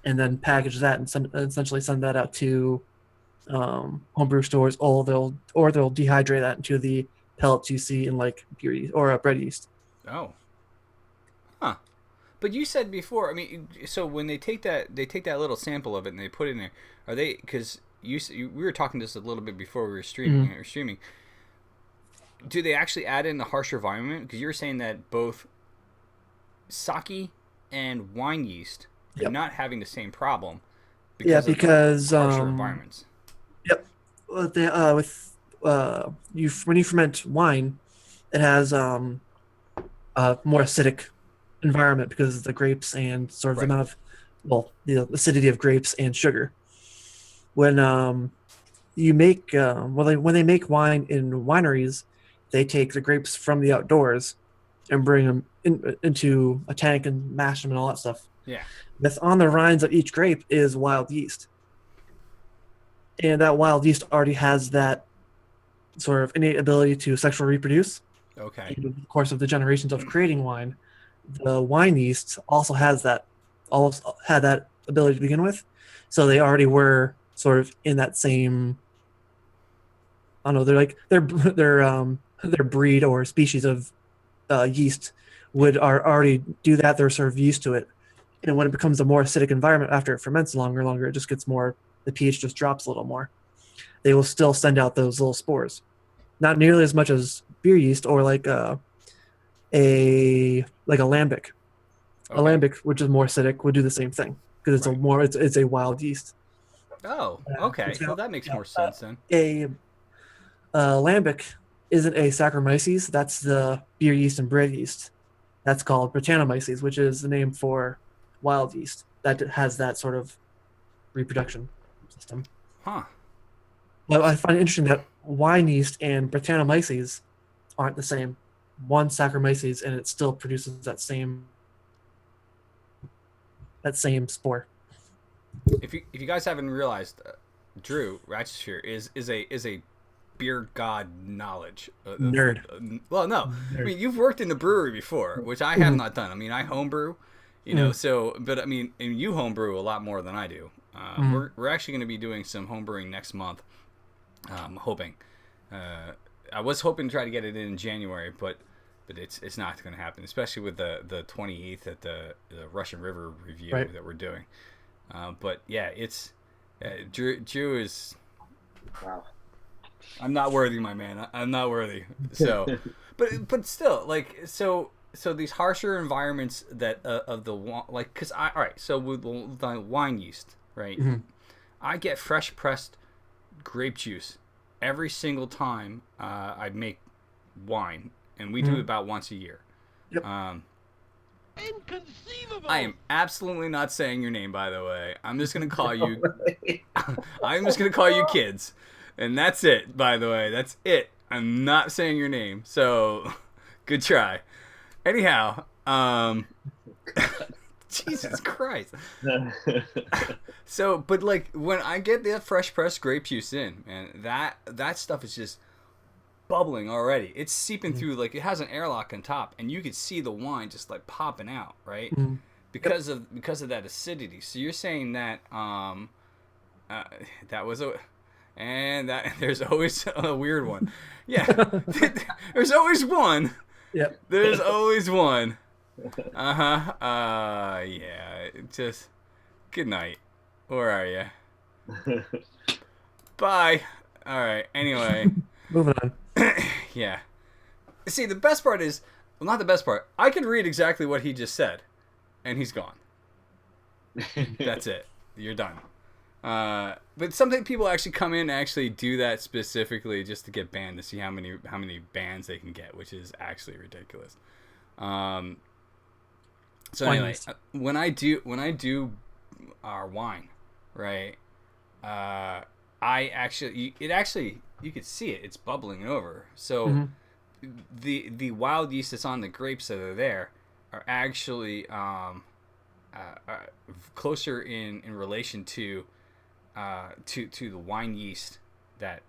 and then package that and essentially send that out to homebrew stores, or they'll dehydrate that into the pellets you see in like beer yeast or bread yeast. Oh. Huh. But you said before, I mean, so when they take that little sample of it and they put it in there, are they, because we were talking just a little bit before we were streaming, do they actually add in the harsher environment? Because you were saying that both sake and wine yeast are Yep. not having the same problem Yeah, because of because harsher environments. yep, with you when you ferment wine, it has a more acidic environment because of the grapes and sort of the Right. amount of, well, the acidity of grapes and sugar. When you make when they make wine in wineries, they take the grapes from the outdoors and bring them into a tank and mash them and all that stuff. Yeah. That's on the rinds of each grape is wild yeast, and that wild yeast already has that sort of innate ability to sexually reproduce. Okay. And over the course of the generations of creating wine, the wine yeast also had that ability to begin with. So they already were sort of in that same, I don't know, they're like their breed or species of yeast would are already do that. They're sort of used to it. And when it becomes a more acidic environment after it ferments longer and longer, it just gets more, the pH just drops a little more. They will still send out those little spores. Not nearly as much as beer yeast or like a lambic. A Okay. lambic, which is more acidic, would do the same thing because Right. it's a wild yeast. Oh, It's okay. Well, got, that makes yeah, more sense then. a lambic isn't a Saccharomyces. That's the beer yeast and bread yeast. That's called Brettanomyces, which is the name for wild yeast that has that sort of reproduction system. Huh. But I find it interesting that wine yeast and Brettanomyces aren't the same. One Saccharomyces and it still produces that same spore. If you guys haven't realized, Drew Ratcheshire is a beer god knowledge. Nerd. Well, no, I mean you've worked in the brewery before, which I have not done. I mean, I homebrew, you know. So, but I mean, and you homebrew a lot more than I do. We're actually going to be doing some homebrewing next month. I'm hoping. I was hoping to try to get it in January, but it's not going to happen, especially with the 28th at the Russian River review that we're doing. But yeah, it's Drew is. Wow. I'm not worthy, my man. I'm not worthy. So, but still, like so these harsher environments that of the like, cause all right. So with the wine yeast, right? Mm-hmm. I get fresh pressed grape juice every single time I make wine, and we do it about once a year. Yep. Inconceivable. I am absolutely not saying your name, by the way. I'm just gonna call you. I'm just gonna call you kids, and that's it. By the way, that's it. I'm not saying your name, so good try. Anyhow, Jesus Christ. So, but like when I get the fresh pressed grape juice in, man, that stuff is just bubbling already. It's seeping through, like it has an airlock on top, and you can see the wine just like popping out, right? Because of that acidity. So you're saying that that was that there's always a weird one. Yeah. There's always one. Yep. There's always one. Yeah. Just good night. Where are you? Bye. All right. Anyway. Moving on. Yeah. See, the best part is, well, not the best part. I can read exactly what he just said, and he's gone. That's it. You're done. But something people actually come in and actually do that specifically just to get banned, to see how many bans they can get, which is actually ridiculous. So anyway, when I do our wine, right? You could see it. It's bubbling over. So the wild yeast that's on the grapes that are there are actually closer in relation to the wine yeast that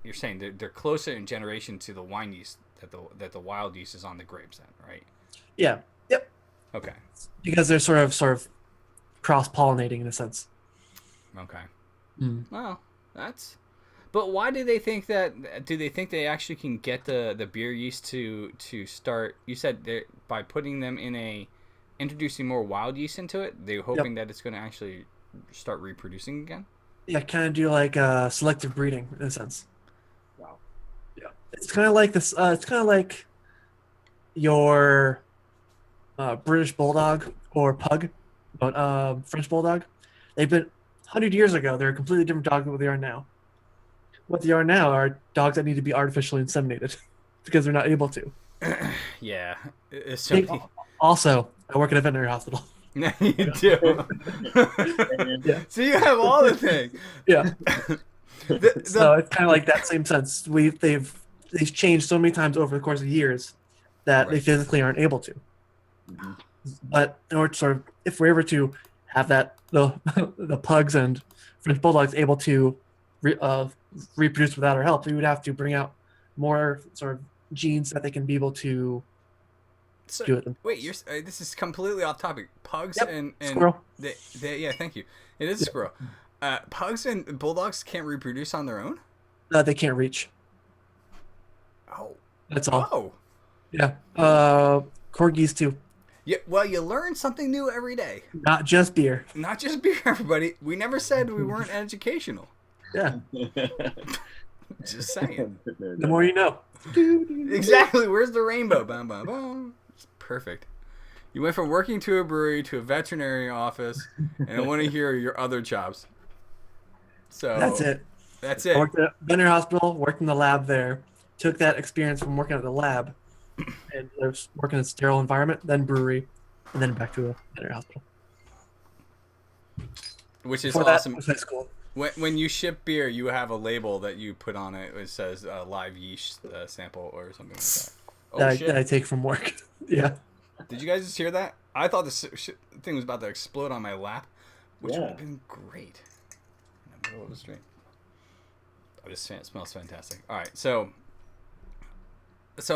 you're saying. They're closer in generation to the wine yeast that the wild yeast is on the grapes then, right? Yeah. Yep. Okay. Because they're sort of cross-pollinating in a sense. Okay. Mm. Well, that's. But why do they think that? Do they think they actually can get the beer yeast to start? You said by putting them introducing more wild yeast into it, they're hoping that it's going to actually start reproducing again. Yeah, kind of do like selective breeding in a sense. Wow. Yeah, it's kind of like this. It's kind of like your British Bulldog or Pug, but French Bulldog. They've been 100 years ago. They're a completely different dog than what they are now. What they are now are dogs that need to be artificially inseminated because they're not able to. Yeah. Also, I work at a veterinary hospital. You do. Yeah. So you have all the things. Yeah. So it's kind of like that same sense. They've changed so many times over the course of years that they physically aren't able to. Mm-hmm. But in order to sort of, if we're able to have that, the pugs and French bulldogs able to reproduce without our help, we would have to bring out more sort of genes that they can be able to do it. Wait, this is completely off topic. Pugs and squirrel. Yeah, thank you. It is a squirrel. Pugs and bulldogs can't reproduce on their own? They can't reach. Oh. That's all. Oh. Yeah. Corgis too. Yeah, well, you learn something new every day. Not just beer. Not just beer, everybody. We never said we weren't educational. Yeah. Just saying. The more you know. Exactly. Where's the rainbow? Bum, bum, bum. It's perfect. You went from working to a brewery to a veterinary office, and I want to hear your other jobs. So That's it. That's it. I worked at a veterinary hospital, worked in the lab there, took that experience from working at the lab, and I was working in a sterile environment, then brewery, and then back to a veterinary hospital. Which is Before awesome. That was high school. When you ship beer, you have a label that you put on it. It says live yeast sample or something like that. Oh, that I take from work. Yeah. Did you guys just hear that? I thought this thing was about to explode on my lap, which would have been great in the middle of the stream. Oh, this smells fantastic. All right, so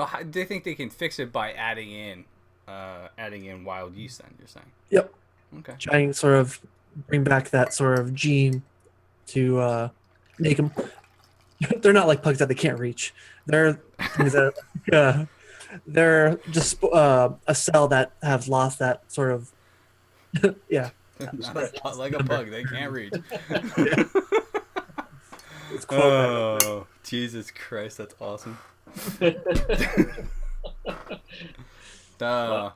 how, do you think they can fix it by adding in wild yeast? Then you're saying? Yep. Okay. Trying to sort of bring back that sort of gene to make them. They're not like pugs that they can't reach. They're things that they're just a cell that have lost that sort of yeah. Not like a pug, they can't reach. Yeah. It's quote right. Oh, Jesus Christ, that's awesome. Oh,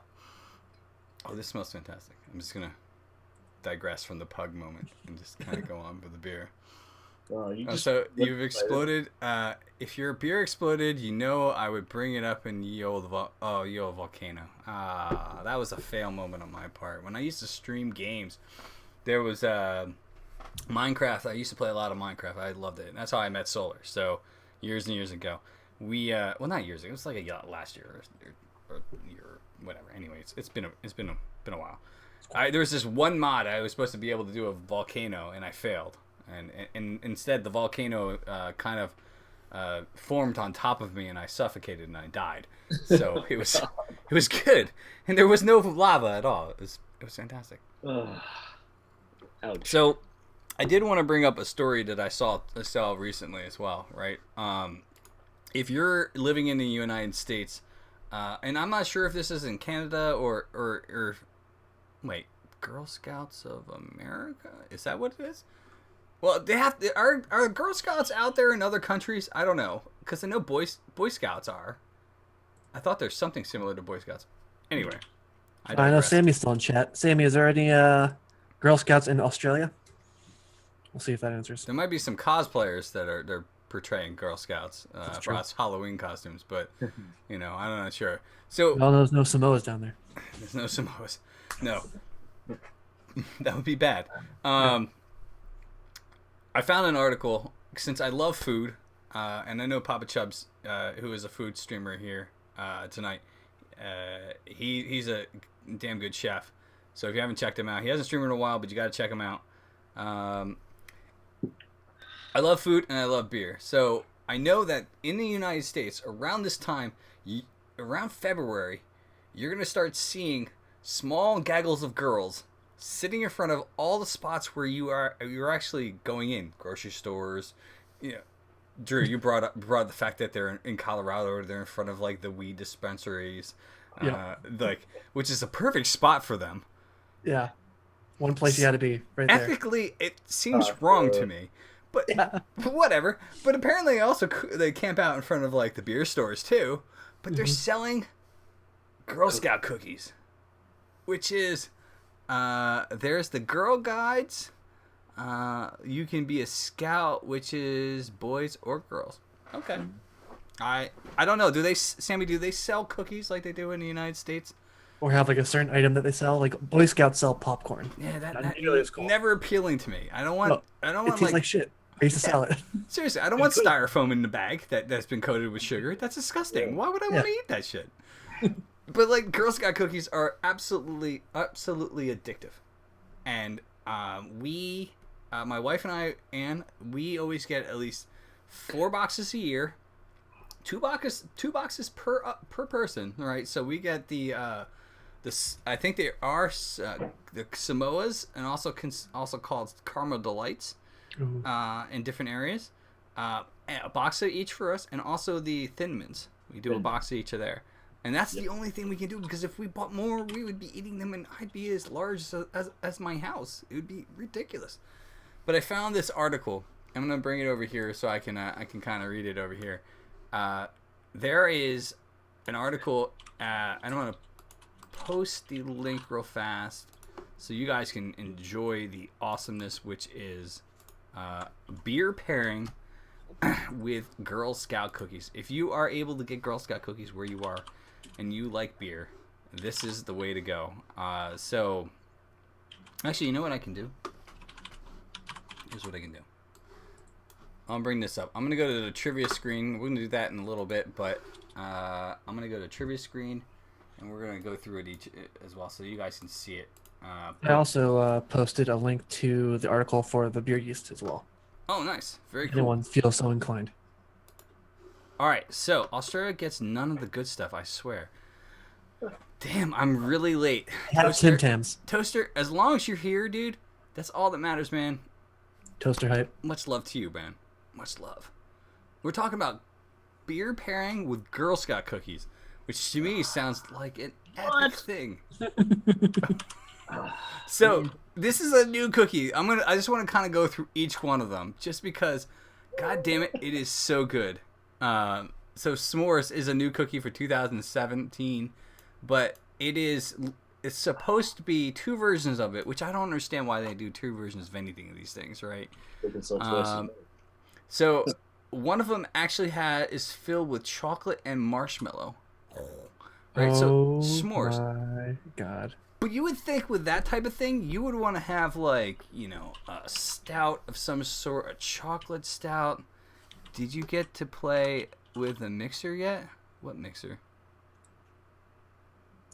this smells fantastic. I'm just gonna digress from the pug moment and just kind of go on with the beer. So you've exploded. If your beer exploded, I would bring it up in Ye Olde Volcano. That was a fail moment on my part. When I used to stream games, there was Minecraft. I used to play a lot of Minecraft. I loved it. And that's how I met Solar. So years and years ago, we well, not years ago. It was like last year or year or whatever. Anyway, it's been a while. There was this one mod I was supposed to be able to do a volcano, and I failed. And instead, the volcano kind of formed on top of me, and I suffocated and I died. So it was good, and there was no lava at all. It was fantastic. Ouch. So I did want to bring up a story that I saw recently as well. Right, if you're living in the United States, and I'm not sure if this is in Canada or wait, Girl Scouts of America, is that what it is? Well, are Girl Scouts out there in other countries? I don't know, because I know Boy Scouts are. I thought there's something similar to Boy Scouts. Anyway, I know Sammy's still in chat. Sammy, is there any Girl Scouts in Australia? We'll see if that answers. There might be some cosplayers that they're portraying Girl Scouts for us Halloween costumes, but I'm not sure. So no, there's no Samoas down there. There's no Samoas. No, that would be bad. I found an article, since I love food, and I know Papa Chubbs, who is a food streamer here tonight. He's a damn good chef. So if you haven't checked him out, he hasn't streamed in a while, but you got to check him out. I love food and I love beer. So I know that in the United States, around this time, around February, you're going to start seeing small gaggles of girls sitting in front of all the spots where you're actually going in, grocery stores. Drew, you brought up the fact that they're in Colorado, or they're in front of like the weed dispensaries, which is a perfect spot for them. Yeah, one place you got to be right there. Ethically, it seems wrong to me, but whatever. But apparently, they camp out in front of like the beer stores too. But they're selling Girl Scout cookies, which is. There's the Girl Guides. You can be a scout, which is boys or girls. Okay. I don't know. Sammy, do they sell cookies like they do in the United States? Or have like a certain item that they sell? Like Boy Scouts sell popcorn. Yeah, that is cool. Never appealing to me. I don't want. It tastes like shit. I used to sell it. Seriously, I don't want styrofoam in the bag that's been coated with sugar. That's disgusting. Why would I want to eat that shit? But like Girl Scout cookies are absolutely addictive, and my wife and I, Anne, we always get at least 4 boxes a year, 2 boxes per person. All right, so we get the I think they are the Samoas, and also called Caramel Delights, in different areas. A box of each for us, and also the Thin Mints. We do a box of each of there. And that's the only thing we can do, because if we bought more, we would be eating them, and I'd be as large as my house. It would be ridiculous. But I found this article. I'm gonna bring it over here so I can kind of read it over here. There is an article. I don't want to post the link real fast so you guys can enjoy the awesomeness, which is beer pairing with Girl Scout cookies. If you are able to get Girl Scout cookies where you are, and you like beer, this is the way to go. So, actually, you know what I can do? Here's what I can do. I'll bring this up. I'm going to go to the trivia screen. We're going to do that in a little bit, but I'm going to go to trivia screen, and we're going to go through it each as well so you guys can see it. I also posted a link to the article for the beer yeast as well. Oh, nice. Very cool. Anyone feels so inclined. All right, so Australia gets none of the good stuff, I swear. Damn, I'm really late. Have Tim Tams. Toaster, as long as you're here, dude, that's all that matters, man. Toaster hype. Much love to you, man. Much love. We're talking about beer pairing with Girl Scout cookies, which to me sounds like an epic thing. So this is a new cookie. I just want to kind of go through each one of them, just because, god damn it, it is so good. So S'mores is a new cookie for 2017, but it's supposed to be 2 versions of it, which I don't understand why they do 2 versions of anything of these things, right? So one of them actually is filled with chocolate and marshmallow, right? Oh, so S'mores. My God. But you would think with that type of thing, you would want to have like, a stout of some sort, a chocolate stout. Did you get to play with a mixer yet? What mixer?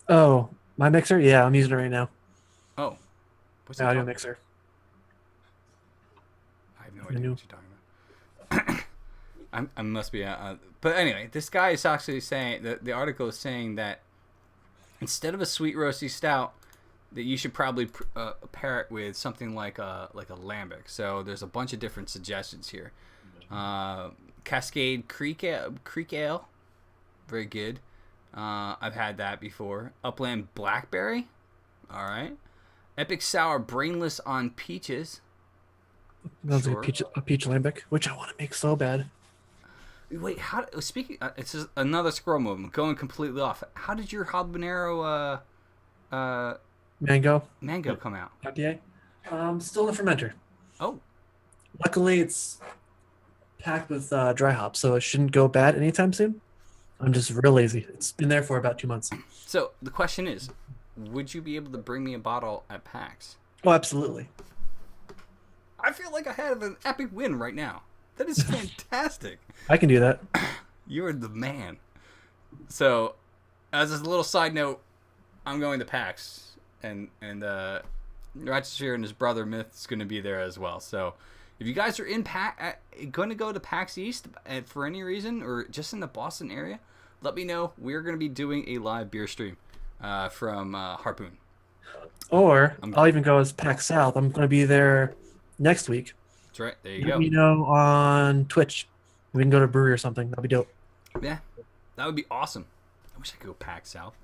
Oh, my mixer? Yeah, I'm using it right now. Oh. What's The it audio called? mixer. I have no idea what you're talking about. I must be... but anyway, this guy is actually saying... The article is saying that instead of a sweet roasty stout, that you should probably pair it with something like a lambic. So there's a bunch of different suggestions here. Cascade Creek Ale. Very good. I've had that before. Upland Blackberry. All right. Epic Sour Brainless on Peaches. That's Sure. a peach lambic, which I want to make so bad. Wait, speaking... it's just another scroll movement, going completely off. How did your habanero Mango. come out? IPA. Still in the fermenter. Oh. Luckily, it's packed with dry hops, so it shouldn't go bad anytime soon. I'm just real lazy. It's been there for about 2 months. So the question is, would you be able to bring me a bottle at PAX? Oh, absolutely. I feel like I have an epic win right now. That is fantastic. I can do that. You're the man. So, as a little side note, I'm going to PAX, and Rochester and his brother Myth is going to be there as well. So, if you guys are going to go to PAX East for any reason, or just in the Boston area, let me know. We're going to be doing a live beer stream from Harpoon. Or I'll even go as PAX South. I'm going to be there next week. That's right. There you Let go. me know on Twitch. We can go to a brewery or something. That'd be dope. Yeah, that would be awesome. I wish I could go PAX South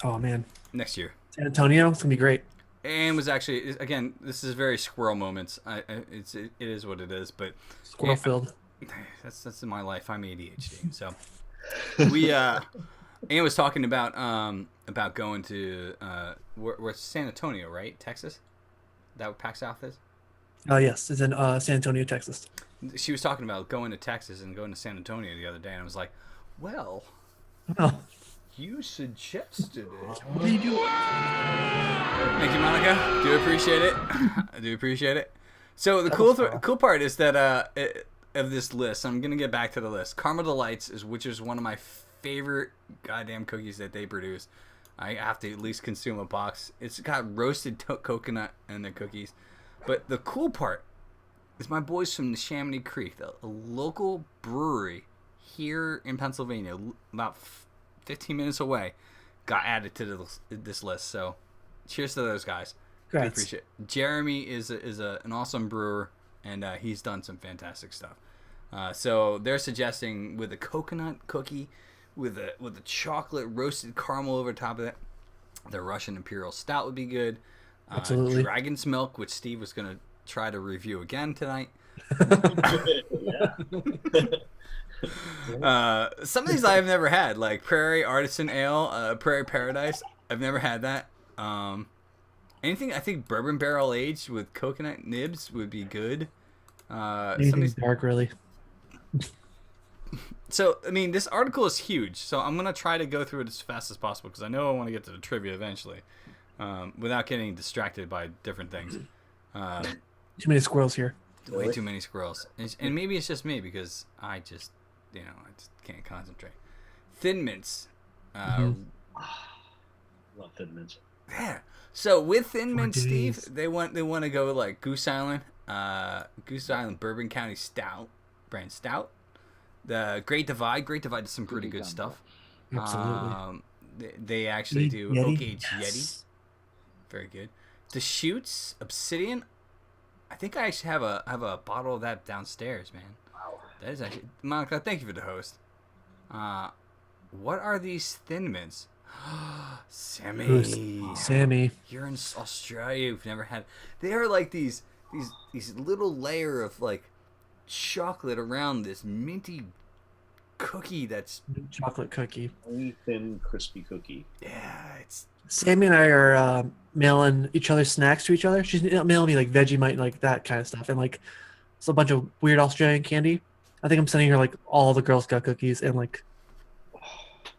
Oh, man. next year. San Antonio. It's going to be great. And was actually, again, this is very squirrel moments. It is what it is, but Squirrel filled. that's in my life. I'm ADHD, so we Ann was talking about going to where's San Antonio, right? Texas. Is that what PAX South is? Yes, it's in San Antonio, Texas. She was talking about going to Texas and going to San Antonio the other day, and I was like, well, Oh, you suggested it. what are you doing? Thank you, Monica. Do appreciate it. I do appreciate it. So the cool part is that of this list, I'm gonna get back to the list. Caramel Delights which is one of my favorite goddamn cookies that they produce. I have to at least consume a box. It's got roasted coconut in the cookies. But the cool part is my boys from the Chamonix Creek, a local brewery here in Pennsylvania, about 15 minutes away, got added to this list. So, cheers to those guys. I Congrats. appreciate it. Jeremy is an awesome brewer, and he's done some fantastic stuff. So they're suggesting with a coconut cookie, with a chocolate roasted caramel over top of it, the Russian Imperial Stout would be good. Absolutely. Dragon's Milk, which Steve was going to try to review again tonight. Some of these I have never had, like Prairie Artisan Ale, Prairie Paradise. I've never had that. Anything I think bourbon barrel aged with coconut nibs would be good. Anything dark, really. So, I mean, this article is huge, so I'm going to try to go through it as fast as possible because I know I want to get to the trivia eventually without getting distracted by different things. Too many squirrels here. Way too many squirrels. And maybe it's just me because I just can't concentrate. Thin Mints. Love Thin Mints. Yeah. So with Thin Mints, days. Steve, they want to go like Goose Island Goose Island Bourbon County Stout, brand stout. The Great Divide. Great Divide does some pretty good stuff. Absolutely. They actually do Yeti? Oak Age Yeti. Yes. Very good. The Shoots Obsidian. I think I actually have a bottle of that downstairs, man. Wow. That is actually Monica. Thank you for the host. What are these Thin Mints? Sammy. Sammy. You're in Australia. You've never had. They are like these little layer of like chocolate around this minty cookie. That's Chocolate cookie. Very thin, crispy cookie. yeah. It's Sammy and I are mailing each other snacks to each other. She's mailing me like Vegemite and like that kind of stuff, and like it's a bunch of weird Australian candy. I think I'm sending her like all the Girl Scout cookies and like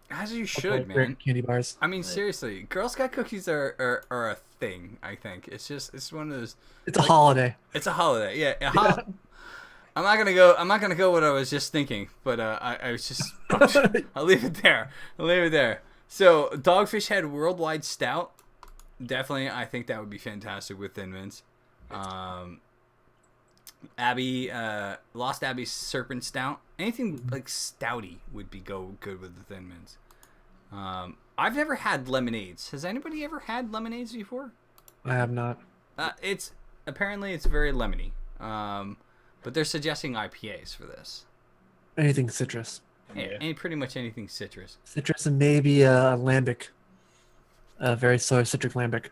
as you like, should, weird man. candy bars. I mean, seriously, Girl Scout cookies are a thing. I think it's one of those. It's a holiday. It's a holiday. Yeah. I'm not gonna go what I was just thinking, but I was just. I'll leave it there. So Dogfish Head Worldwide Stout, definitely. I think that would be fantastic with Thin Mints. Abbey, Lost Abbey Serpent Stout. Anything like stouty would be good with the Thin Mints. I've never had lemonades. Has anybody ever had lemonades before? I have not. It's very lemony. But they're suggesting IPAs for this. Anything citrus. Yeah. And pretty much anything citrus. Citrus and maybe a lambic. A very sour citric lambic.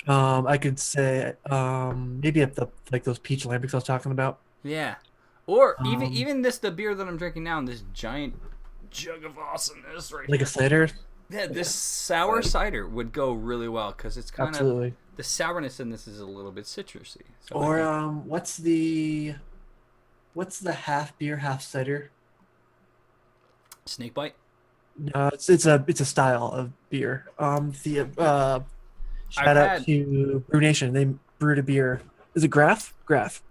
I could say maybe like those peach lambics I was talking about. Yeah. Or even the beer that I'm drinking now, this giant jug of awesomeness right Like here. a cider. Yeah, this sour cider would go really well because it's kind of Absolutely. the sourness in this is a little bit citrusy. So Or what's the half beer, half cider? Snakebite. No, it's a style of beer. Shout I've out had- to Brew Nation. They brewed a beer. Is it Graf? Graf.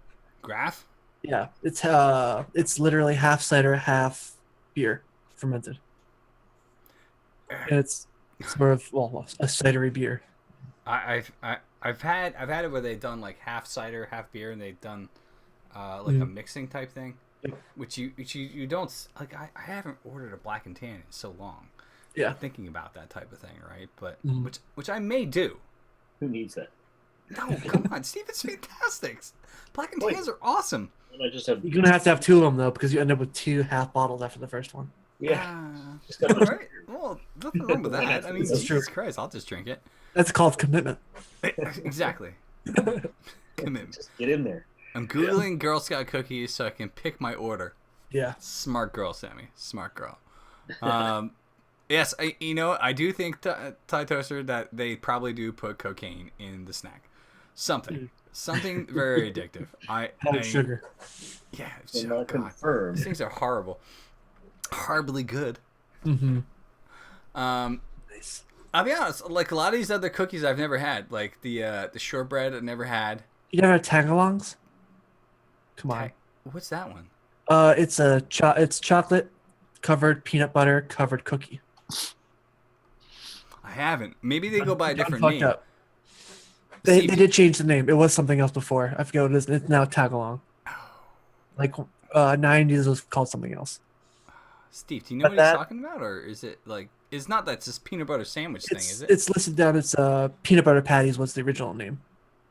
Graph. Yeah, it's literally half cider, half beer, fermented, and it's sort of a cidery beer. I've had it where they've done like half cider, half beer, and they've done like a mixing type thing, Yep. which you don't like. I haven't ordered a black and tan in so long. Yeah. Thinking about that type of thing, right? But Mhm. which I may do. Who needs that? No, come on, Steve, it's fantastic. Black and Wait. tans are awesome. I just have. You're gonna have two of them though, because you end up with 2 half bottles after the first one. Yeah. Just All gotta- right. Well, nothing wrong with that. I mean, That's Jesus true. Christ, I'll just drink it. That's called commitment. Exactly. Commitment. Just get in there. I'm googling Girl Scout cookies so I can pick my order. Yeah. Smart girl, Sammy. Smart girl. Yes, I do think Thai Toaster that they probably do put cocaine in the snack. Something very addictive. Powdered sugar. Yeah, So oh, not God. confirmed. These things are horrible. Horribly good. Mm-hmm. Nice. I'll be honest. Like a lot of these other cookies, I've never had. Like the shortbread, I've never had. You never had tagalongs? Come on. What's that one? It's it's chocolate covered peanut butter covered cookie. I haven't. Maybe they go by a different Fucked name. up. They See, did change the name. It was something else before. I forget what it is. It's now tagalong. Like 90s was called something else. Steve, do you know But what that- he's talking about, or is it like? It's not that this peanut butter sandwich thing, It's is it? it's listed down. It's peanut butter patties was the original name.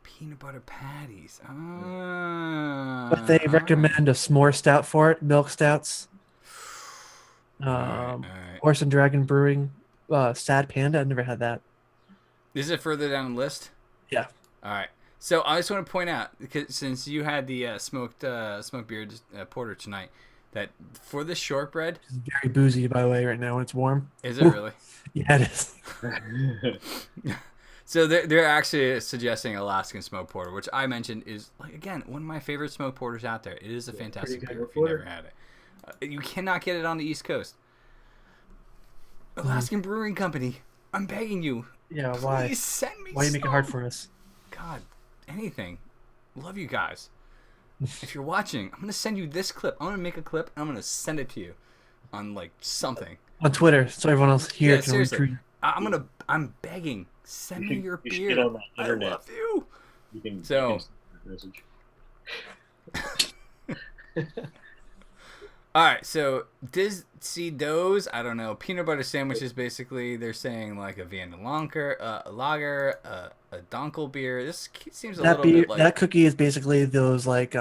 Peanut butter patties. Ah. But they recommend a s'more stout for it. Milk stouts. Alright. Horse and Dragon Brewing. Sad Panda. I never had that. Is it further down the list? Yeah. All right. So I just want to point out, because since you had the smoked beer porter tonight, that for the shortbread, It's very boozy, by the way, right now when it's warm. is it Ooh. really? Yeah, it is. So they're actually suggesting Alaskan smoked porter, which I mentioned is like again one of my favorite smoked porters out there. It is a fantastic pretty beer good if you never porter. had it. You cannot get it on the East Coast. Alaskan Brewing Company, I'm begging you. Yeah, why? Please send me. Why you make it hard some. for us? God, anything. Love you guys. If you're watching, I'm gonna send you this clip. I'm gonna make a clip. And I'm gonna send it to you on like something. On Twitter, so everyone else here Yeah, can seriously. retweet. I'm begging. Send me your You should beer. get on that I internet. love you. You can So- you can send a message. All right, so see those? I don't know. Peanut butter sandwiches, basically, they're saying like a Vienna Lager, a lager, a Donkel beer. This seems a little bit like that cookie is basically those like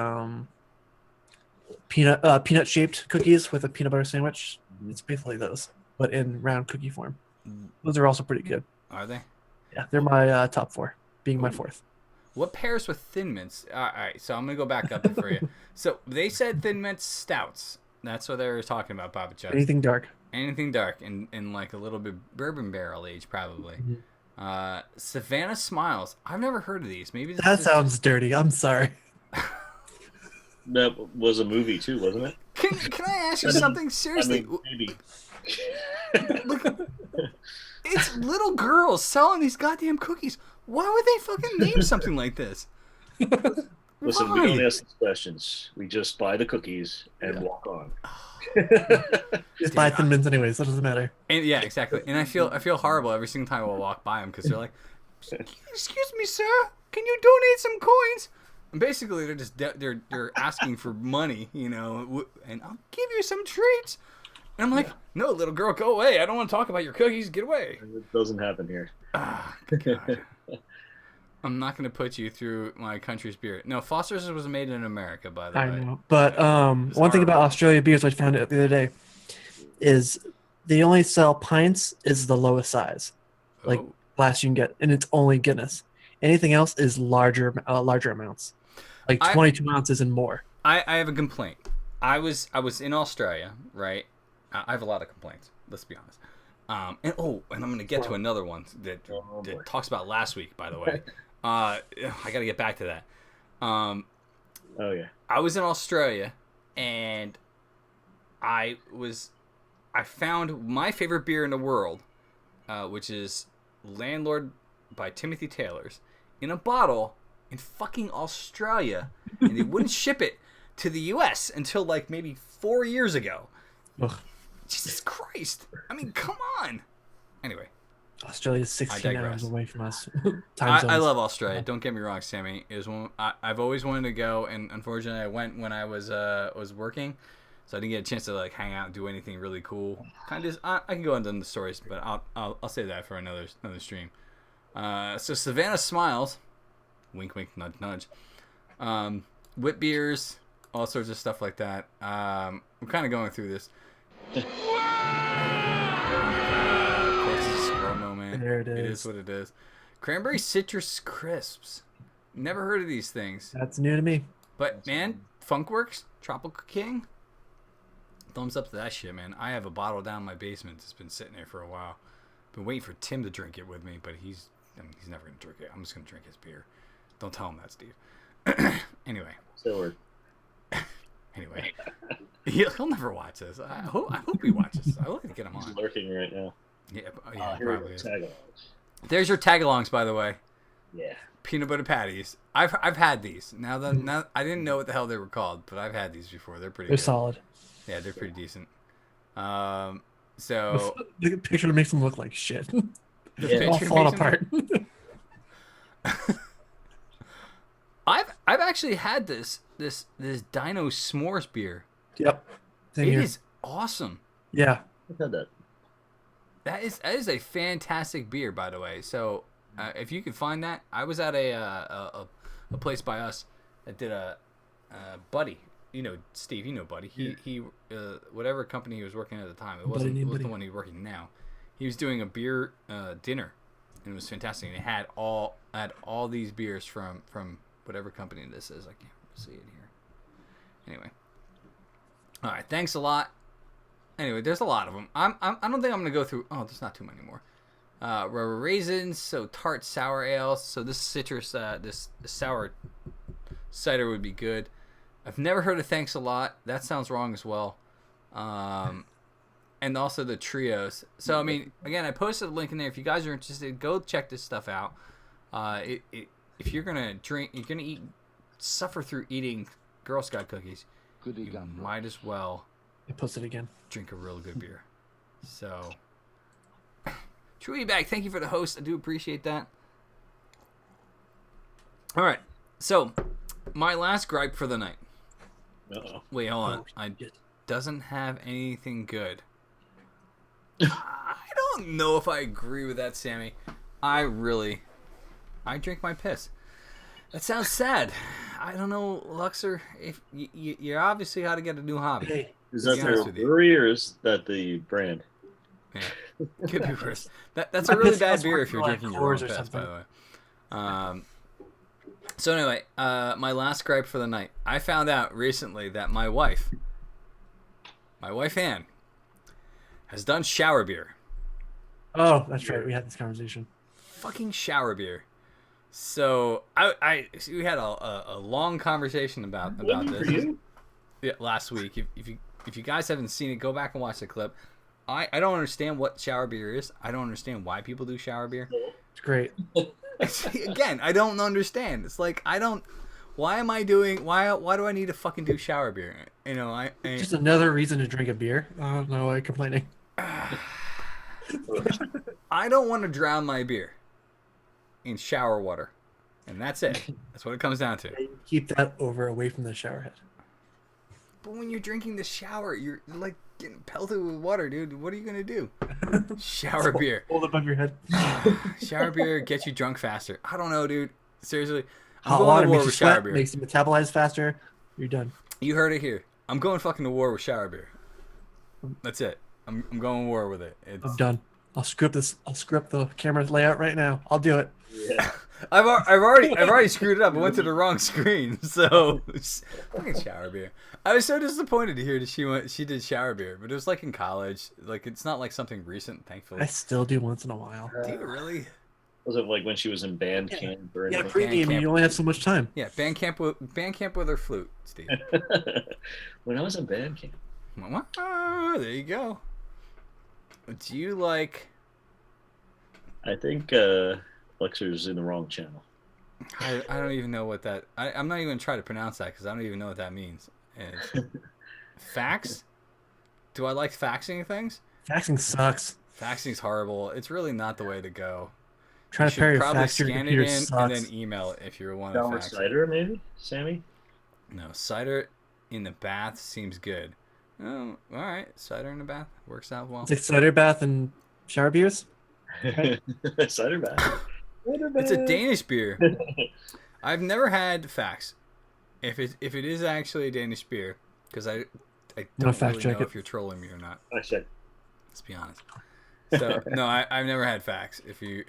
peanut shaped cookies with a peanut butter sandwich. It's basically those, but in round cookie form. Those are also pretty good. Are they? Yeah, they're my top 4, being my Ooh. 4th. What pairs with Thin Mints? All right, so I'm gonna go back up for you. So they said Thin Mints stouts. That's what they were talking about, Papa Chuck. Anything dark. Anything dark and like a little bit bourbon barrel age, probably. Mm-hmm. Savannah Smiles. I've never heard of these. Maybe this That is sounds dirty. I'm sorry. That was a movie too, wasn't it? Can I ask you something seriously? Maybe. Look, it's little girls selling these goddamn cookies. Why would they fucking name something like this? Listen, Why? we don't ask these questions. We just buy the cookies and walk on. Just buy Thin Mints anyways, so it doesn't matter. And yeah, exactly. And I feel horrible every single time I walk by them because they're like, "Excuse me, sir, can you donate some coins?" And basically, they're just they're asking for money, and I'll give you some treats. And I'm like, "No, little girl, go away. I don't want to talk about your cookies. Get away." It doesn't happen here. Ah, God. I'm not going to put you through my country's beer. No, Foster's was made in America, by the way. I know. But one thing horrible. about Australia beers, which I found out the other day, is they only sell pints is the lowest size, like Oh. glass you can get, and it's only Guinness. Anything else is larger amounts, like 22 ounces and more. I have a complaint. I was in Australia, right? I have a lot of complaints. Let's be honest. And I'm gonna get to another one that talks about last week. By the way, I gotta get back to that. Oh yeah. I was in Australia, and I found my favorite beer in the world, which is Landlord by Timothy Taylor's, in a bottle in fucking Australia, and they wouldn't ship it to the U.S. until like maybe 4 years ago. Ugh. Jesus Christ! I mean, come on. Anyway, Australia's 16 digress. hours away from us. I love Australia. Don't get me wrong, Sammy. It was one I've always wanted to go, and unfortunately, I went when I was working, so I didn't get a chance to like hang out and do anything really cool. Kind of, I can go into the stories, but I'll save that for another stream. So Savannah Smiles, wink, wink, nudge, nudge. Whip beers, all sorts of stuff like that. I'm kind of going through this. Of course, it's a squirrel moment. There it is. It is what it is. Cranberry citrus crisps. Never heard of these things. That's new to me. But man, Funkworks, Tropical King. Thumbs up to that shit, man. I have a bottle down in my basement that's been sitting there for a while. Been waiting for Tim to drink it with me, but he's never gonna drink it. I'm just gonna drink his beer. Don't tell him that, Steve. Anyway. So Anyway. He'll never watch this. I hope he watches. I would like to get him he's on. lurking right now. Yeah, Here we probably go. is. Tag-alongs. There's your tagalongs, by the way. Yeah. Peanut butter patties. I've had these. Now I didn't know what the hell they were called, but I've had these before. They're pretty. They're good. solid. Yeah, they're pretty decent. So The picture makes them look like shit. the Yeah. All picture falling makes them- apart. I've actually had this Dino S'mores beer. Yep. Same It here. is awesome. Yeah. I've had that. That is a fantastic beer, by the way. So if you can find that, I was at a place by us that did a Buddy. You know, Steve. You know Buddy. He whatever company he was working at the time. It wasn't the one he's working now. He was doing a beer dinner, and it was fantastic. And it had all these beers from whatever company this is. I can't see it here. Anyway. All right. Thanks a lot. Anyway, there's a lot of them. I don't think I'm gonna go through. Oh, there's not too many more. Rubber raisins, so tart sour ale. So this citrus, this sour cider would be good. I've never heard of Thanks a Lot. That sounds wrong as well. And also the trios. So I mean, again, I posted a link in there. If you guys are interested, go check this stuff out. If you're gonna drink, you're gonna suffer through eating Girl Scout cookies. Goody You gumdrop. might as well I posted again. drink a real good beer. So, Chewy Bag, thank you for the host. I do appreciate that. All right, so My last gripe for the night. Uh-oh. Wait, hold on. Oh, I shit. doesn't have anything good. I don't know if I agree with that, Sammy. I drink my piss. That sounds sad. I don't know, Luxor. If you're obviously how to get a new hobby. Hey, Is To that be their honest with you. brewery or is that the brand? Yeah, could be worse. That's My a really piss bad must beer work if you're for, like, drinking your own Coors or piss, by something. the way. So anyway, my last gripe for the night. I found out recently that my wife Ann, has done shower beer. Oh, that's right. We had this conversation. Fucking shower beer. So we had a long conversation about Maybe this. for you? Yeah, last week. If you guys haven't seen it, go back and watch the clip. I don't understand what shower beer is. I don't understand why people do shower beer. It's great. Again, I don't understand. It's like why do I need to fucking do shower beer? You know, I Just another reason to drink a beer. Oh, no way complaining. I don't want to drown my beer in shower water. And that's it. That's what it comes down to. Keep that away from the shower head. But when you're drinking the shower, you're like getting pelted with water, dude. What are you gonna do? Shower beer. Hold above your head. Shower beer gets you drunk faster. I don't know, dude. Seriously. I'm Hot going water to war makes you with shower sweat, beer. makes you metabolize faster. You're done. You heard it here. I'm going fucking to war with shower beer. That's it. I'm going to war with it. I'm done. I'll script the camera layout right now. I'll do it. Yeah. I've already screwed it up. I went to the wrong screen. So fucking shower beer. I was so disappointed to hear that she did shower beer, but it was like in college. Like it's not like something recent, thankfully. I still do once in a while. Do you really? Was it like when she was in band camp or Yeah, anything? pregame, camp. you only have so much time. Yeah, band camp with her flute, Steve. When I was in band camp. There you go. Do you like? I think Luxor's in the wrong channel. I don't even know what that. I'm not even gonna try to pronounce that because I don't even know what that means. It's fax? Do I like faxing things? Faxing sucks. Faxing's horrible. It's really not the way to go. Trying You to pair should your probably fax to your scan it computer in sucks. and then email it if you want to Down with fax it. cider, maybe? Sammy? No, cider in the bath seems good. Oh, all right. Cider in the bath works out well. It's like cider bath and shower beers. Cider bath. It's a Danish beer. I've never had fax. If it is actually a Danish beer, because I don't fact really check know it. if you're trolling me or not. I said, Let's be honest. So no, I've never had fax. If you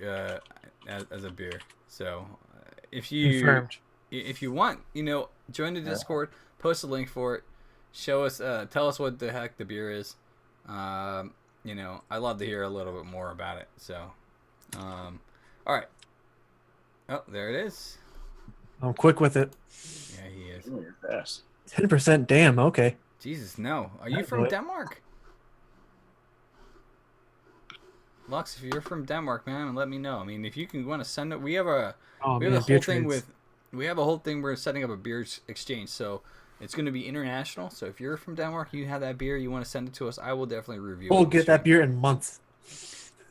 as a beer. So if you Confirmed. if you want, join the Discord, post a link for it, show us, tell us what the heck the beer is. I'd love to hear a little bit more about it. So, all right. Oh, there it is. I'm quick with it. Yeah, he is. oh, you're fast. 10%. Damn. Okay. Jesus, no. Are you That's from what- Denmark? Lux, if you're from Denmark, man, let me know. I mean, if you want to send it, we have a Oh we have man, a beer whole thing trades. we have a whole thing. We're setting up a beer exchange, so it's going to be international. So if you're from Denmark, you have that beer, you want to send it to us, I will definitely review it. We'll on the get that stream. beer in months.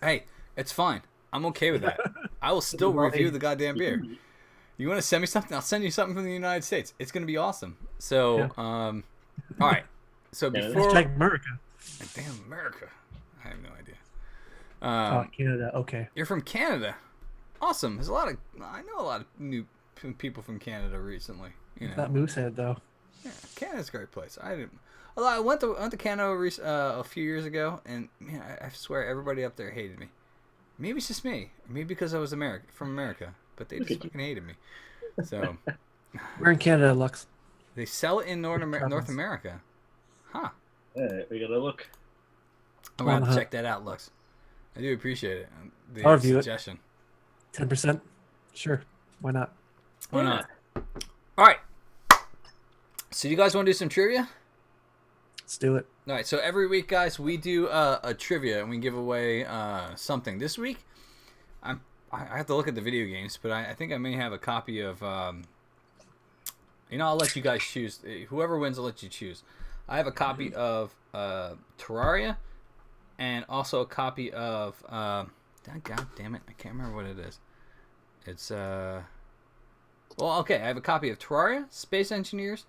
Hey, it's fine. I'm okay with that. I will still review the goddamn beer. You want to send me something? I'll send you something from the United States. It's going to be awesome. So, Yeah. all right. So Yeah, before Hashtag America. damn America, I have no idea. Canada. Okay. You're from Canada. Awesome. I know a lot of new people from Canada recently. That Moosehead though. Yeah, Canada's a great place. Although I went to Canada a few years ago, and man, I swear everybody up there hated me. Maybe it's just me. Maybe because I was from America, but they just fucking hated me. So We're in Canada, Lux. they sell it in North Travels. America. Huh. All right, we gotta look. I'm gonna have to Uh-huh. check that out, Lux. I do appreciate it. The I'll review it. suggestion. 10%. Sure. Why not? Why not? All right. So you guys want to do some trivia? Let's do it. All right. So every week, guys, we do a trivia and we give away something. This week, I have to look at the video games, but I think I may have a copy of. I'll let you guys choose. Whoever wins, I'll let you choose. I have a copy of Terraria, and also a copy of. God damn it! I can't remember what it is. It's Well, okay, I have a copy of Terraria, Space Engineers,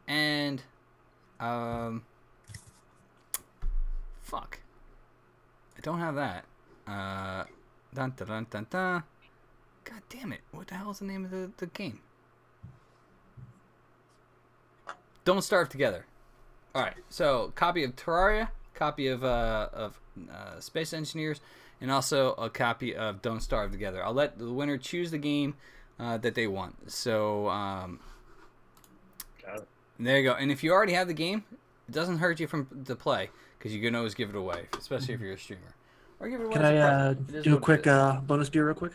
and fuck, I don't have that. Dun dun dun dun dun. God damn it! What the hell is the name of the game? Don't Starve Together. All right, so copy of Terraria, copy of Space Engineers, and also a copy of Don't Starve Together. I'll let the winner choose the game that they want. So Got it. there you go. And if you already have the game, it doesn't hurt you to play because you can always give it away, especially if you're a streamer. Or give it away Can as a I present. It is do a what it quick is. bonus beer real quick?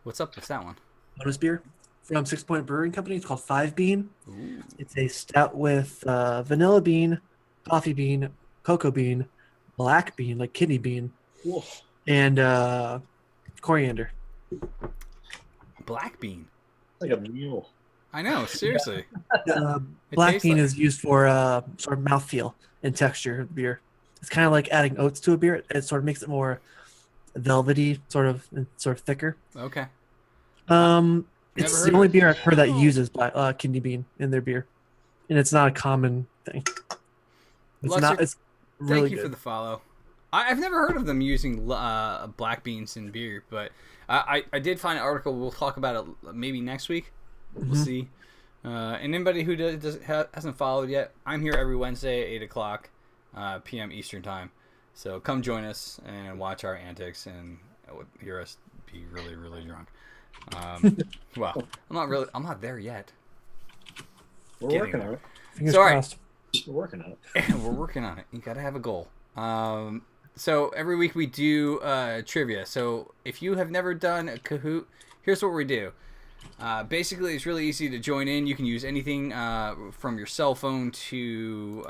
What's up with that one? Bonus beer from 6 Point Brewing Company. It's called 5 Bean. Ooh. It's a stout with vanilla bean, coffee bean, cocoa bean, black bean, like kidney bean, Whoa. and coriander. Black bean. Like a mule. I know, seriously. Black tastes bean like- is used for sort of mouthfeel and texture of the beer. It's kind of like adding oats to a beer. It sort of makes it more velvety, sort of thicker. Okay. It's Never the heard only of it. beer I've heard that uses kidney bean in their beer, and it's not a common thing. It's Lester, not. It's really Thank you good. for the follow. I've never heard of them using black beans in beer, but I did find an article. We'll talk about it maybe next week. We'll Mhm. see. And anybody who hasn't followed yet, I'm here every Wednesday at 8 o'clock p.m. Eastern time. So come join us and watch our antics and hear us be really, really drunk. Well, I'm not there yet. We're Getting working there. on it. Fingers Sorry. crossed. We're working on it. We're working on it. You gotta have a goal. So every week we do trivia. So if you have never done a Kahoot, here's what we do. Basically, it's really easy to join in. You can use anything from your cell phone to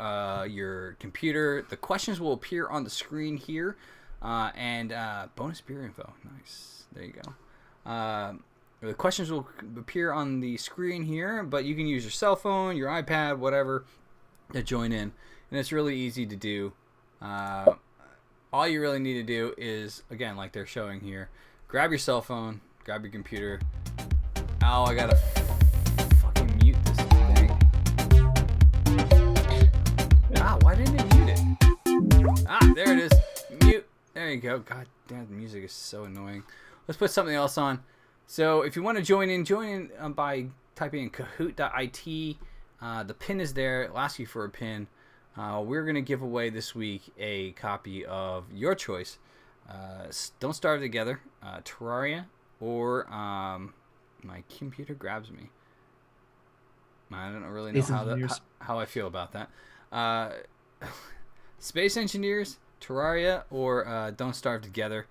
your computer. The questions will appear on the screen here, and bonus beer info. Nice. There you go. The questions will appear on the screen here, but you can use your cell phone, your iPad, whatever, to join in. And it's really easy to do. All you really need to do is, again, like they're showing here, grab your cell phone, grab your computer. Oh, I gotta fucking mute this thing. Ah, why didn't it mute it? Ah, there it is. Mute. There you go. God damn, the music is so annoying. Let's put something else on. So if you want to join in by typing in kahoot.it. The pin is there. It'll ask you for a pin. We're going to give away this week a copy of your choice. Don't Starve Together, Terraria, or my computer grabs me. I don't really know Space Engineers. how I feel about that. Space Engineers, Terraria, or Don't Starve Together.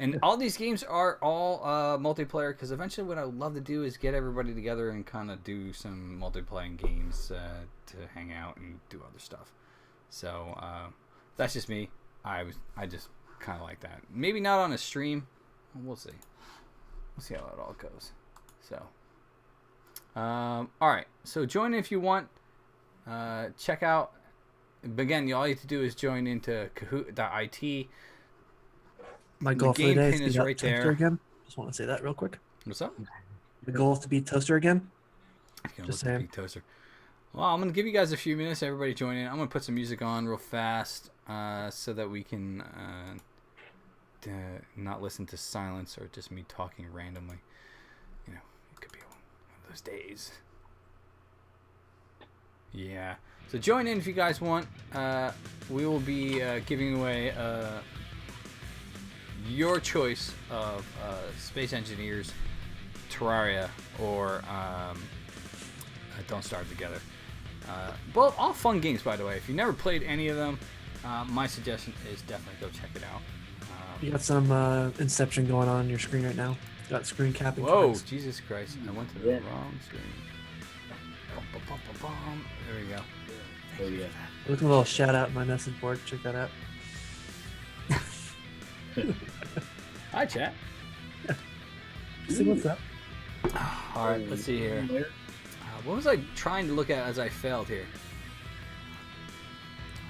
And all these games are all multiplayer, because eventually what I would love to do is get everybody together and kind of do some multiplayer games to hang out and do other stuff. So that's just me. I just kind of like that. Maybe not on a stream. We'll see. We'll see how it all goes. So, all right. So join if you want. Check out. Again, all you have to do is join into Kahoot.it. My goal for the game day pin is is to beat right Toaster there. again. Just want to say that real quick. What's up? The goal is to beat Toaster again. Just Just saying. big toaster. Well, I'm gonna give you guys a few minutes. Everybody join in. I'm gonna put some music on real fast, so that we can not listen to silence or just me talking randomly. You know, it could be one of those days. Yeah. So join in if you guys want. We will be giving away your choice of Space Engineers, Terraria, or Don't Starve Together. Well, all fun games, by the way. If you've never played any of them, my suggestion is definitely go check it out. You got some Inception going on your screen right now. Got screen capping. Whoa, effects. Jesus Christ. I went to the Yeah. wrong screen. Bum, bum, bum, bum, bum. There we go. Oh yeah. Look at a little shout out in my message board. Check that out. Hi, chat. See what's up. All right, let's see here. What was I trying to look at as I failed here?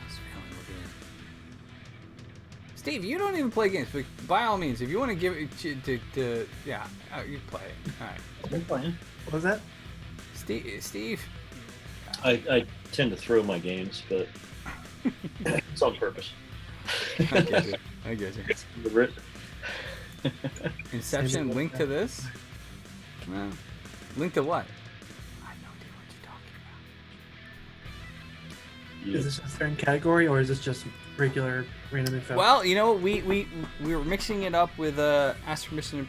I was failing looking at Steve, you don't even play games, but by all means, if you want to give it to yeah, you play it. All right. I'm playing. What was that? Steve. I tend to throw my games, but it's on purpose. I get you. I get you. It's deliberate. Inception, link to this? No. Link to what? I have no idea what you're talking about. Is this a certain category or is this just regular random info? Well, you know, we were mixing it up with ask permission and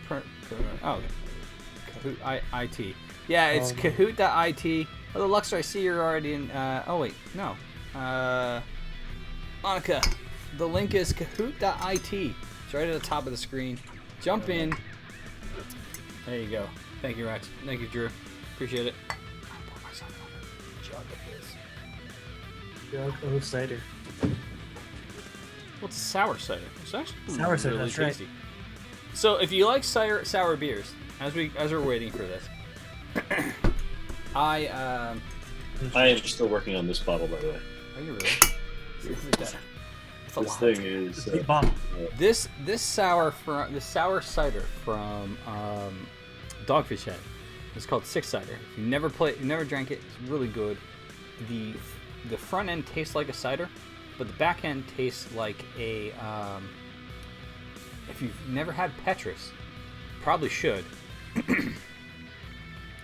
Kahoot IT. Yeah, it's Kahoot.it. Oh, Luxor, I see you're already in. Oh wait, no. Monica, the link is Kahoot.it. It's right at the top of the screen. Jump in. There you go. Thank you, Rex. Thank you, Drew. Appreciate it. I pour myself a jug of this. Jug of cider. Well, it's a sour cider. It's actually Sour cider, really that's right. tasty. So if you like sour beers, as we're waiting for this, I am still working on this bottle, by the way. Are you really? It's a This lot. thing is. It's a big bottle. This sour cider from Dogfish Head. It's called Six Cider. If you never drank it, it's really good. The front end tastes like a cider, but the back end tastes like a. If you've never had Petrus, probably should.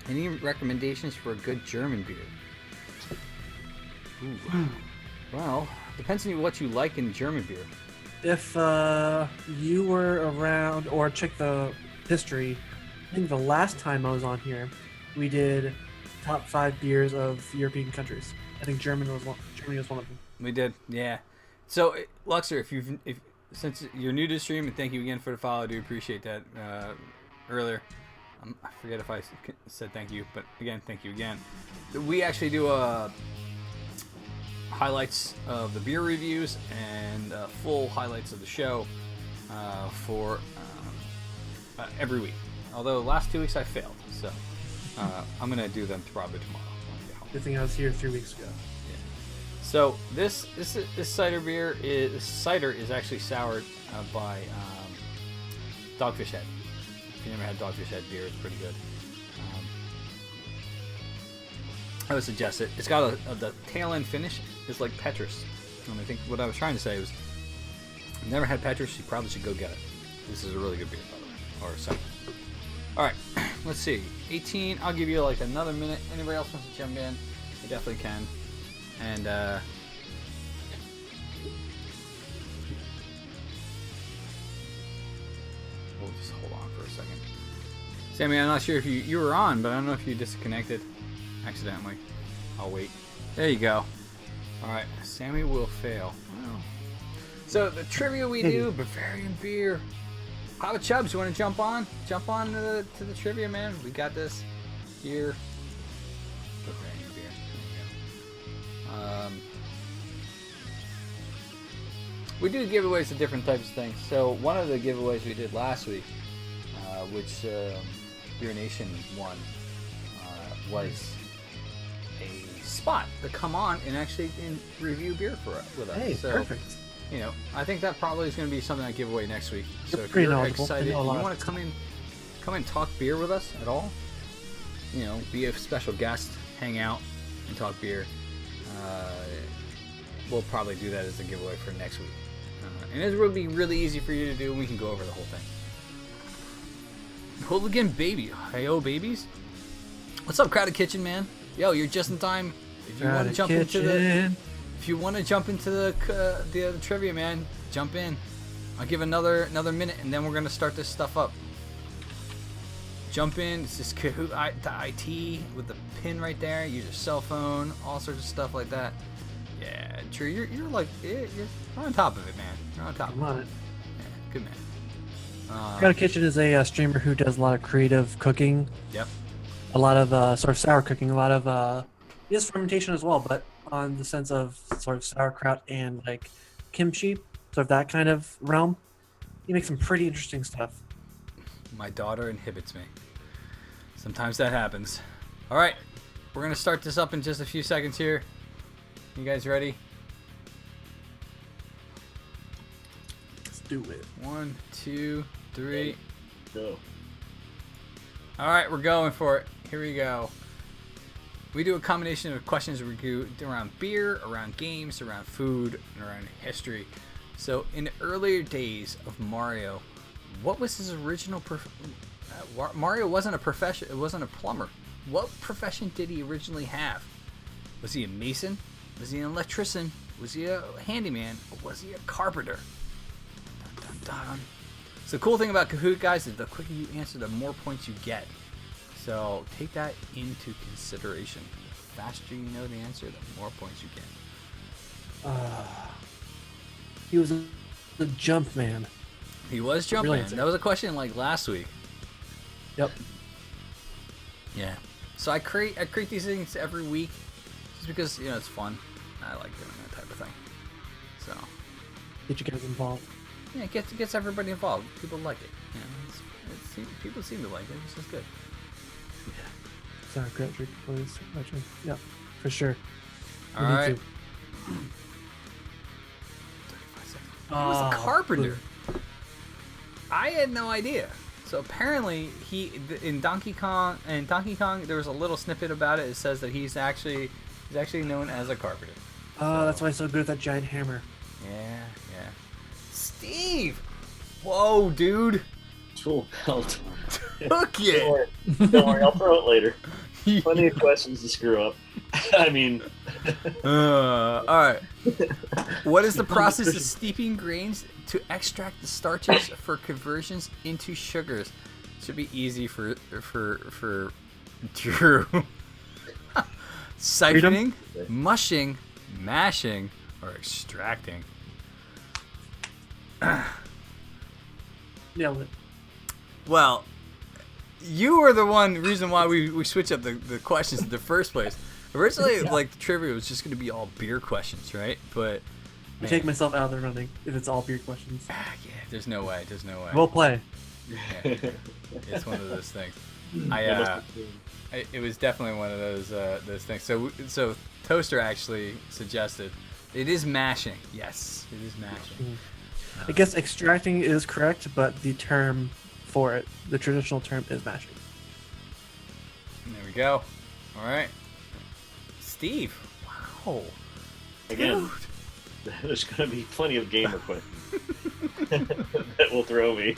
Any recommendations for a good German beer? Ooh. Well, depends on what you like in German beer. If you were around or check the history, I think the last time I was on here, we did top 5 beers of European countries. I think Germany was one of them. We did, yeah. So, Luxor, since you're new to the stream, and thank you again for the follow, I do appreciate that. Earlier, I forget if I said thank you, but again, thank you again. We actually do highlights of the beer reviews and full highlights of the show for every week. Although last 2 weeks I failed, so I'm gonna do them probably tomorrow. When I get home. Good thing I was here 3 weeks ago. So this cider beer is actually soured by Dogfish Head. If you never had Dogfish Head beer, it's pretty good. I would suggest it. It's got the tail end finish is like Petrus. And I think what I was trying to say was, if you've never had Petrus, you probably should go get it. This is a really good beer, by the way, or cider. All right, let's see. 18. I'll give you like another minute. Anybody else wants to jump in? You definitely can. And we'll just hold on for a second. Sammy, I'm not sure if you were on, but I don't know if you disconnected accidentally. I'll wait. There you go. All right, Sammy will fail. Wow. So the trivia we do, Bavarian beer. How about Chubbs? You want to jump on? Jump on to the trivia, man. We got this here. Bavarian beer. There you go. We do giveaways of different types of things. So one of the giveaways we did last week, which Beer Nation won, was a spot to come on and actually review beer with us. Hey, so, perfect. You know, I think that probably is going to be something I give away next week. So if pretty you're knowledgeable. excited, I you know a lot. want to come in, talk beer with us at all. You know, be a special guest, hang out, and talk beer. We'll probably do that as a giveaway for next week. And it will be really easy for you to do, and we can go over the whole thing. Hooligan Baby. Hey-o, babies. What's up, Crowded Kitchen, man? Yo, you're just in time. If you want to jump into the trivia, man, jump in. I'll give another minute, and then we're gonna start this stuff up. Jump in. It's just Kahoot.it with the pin right there. Use your cell phone, all sorts of stuff like that. Yeah, Drew, you're like you're on top of it, man. You're on top I'm of on it. it. Yeah, good man. Crowded Kitchen is a streamer who does a lot of creative cooking. Yep. A lot of sort of sour cooking. A lot of he does fermentation as well, but on the sense of sort of sauerkraut and like kimchi, sort of that kind of realm. He makes some pretty interesting stuff. My daughter inhibits me. Sometimes that happens. All right, we're gonna start this up in just a few seconds here. You guys ready? Let's do do it. 1, 2, 3. Go. All right, we're going for it. Here we go. We do a combination of questions we do around beer, around games, around food, and around history. So, in the earlier days of Mario, what was his original Mario wasn't a profession. It wasn't a plumber. What profession did he originally have? Was he a mason? Was he an electrician? Was he a handyman? Or was he a carpenter? Dun, dun, dun. So the cool thing about Kahoot, guys, is the quicker you answer, the more points you get. So take that into consideration. The faster you know the answer, the more points you get. He was the jump man. He was Jumpman. Brilliant. That was a question like last week. Yep. Yeah. So I create these things every week just because, you know, it's fun. I like doing that type of thing. So Get you guys involved. yeah, it gets everybody involved. People like it. You know, people seem to like it, which is good. Sorry, Grant, please. Yep, for sure. All We need right. to. 35 seconds. He was a carpenter. I had no idea. So apparently, in Donkey Kong there was a little snippet about it. It says that he's actually known as a carpenter. Oh, that's why he's so good at that giant hammer. Yeah. Steve, whoa, dude, Tool belt. took Don't it. worry. Don't worry, I'll throw it later. Plenty of questions to screw up. I mean, All right. What is the process of steeping grains to extract the starches for conversions into sugars? Should be easy for Drew. Siphoning, mushing, mashing, or extracting. Nailed it. Well, you were the reason why we switched up the questions in the first place. Originally, like, the trivia was just going to be all beer questions, right? But I take myself out of the running if it's all beer questions. yeah, there's no way. We'll play. Yeah, it's one of those things. It was definitely one of those things. So Toaster actually suggested it is mashing. Yes, it is mashing. I guess extracting is correct, but the term for it, the traditional term, is mashing. There we go. All right, Steve. Wow. again, Dude. there's going to be plenty of gamer questions that will throw me.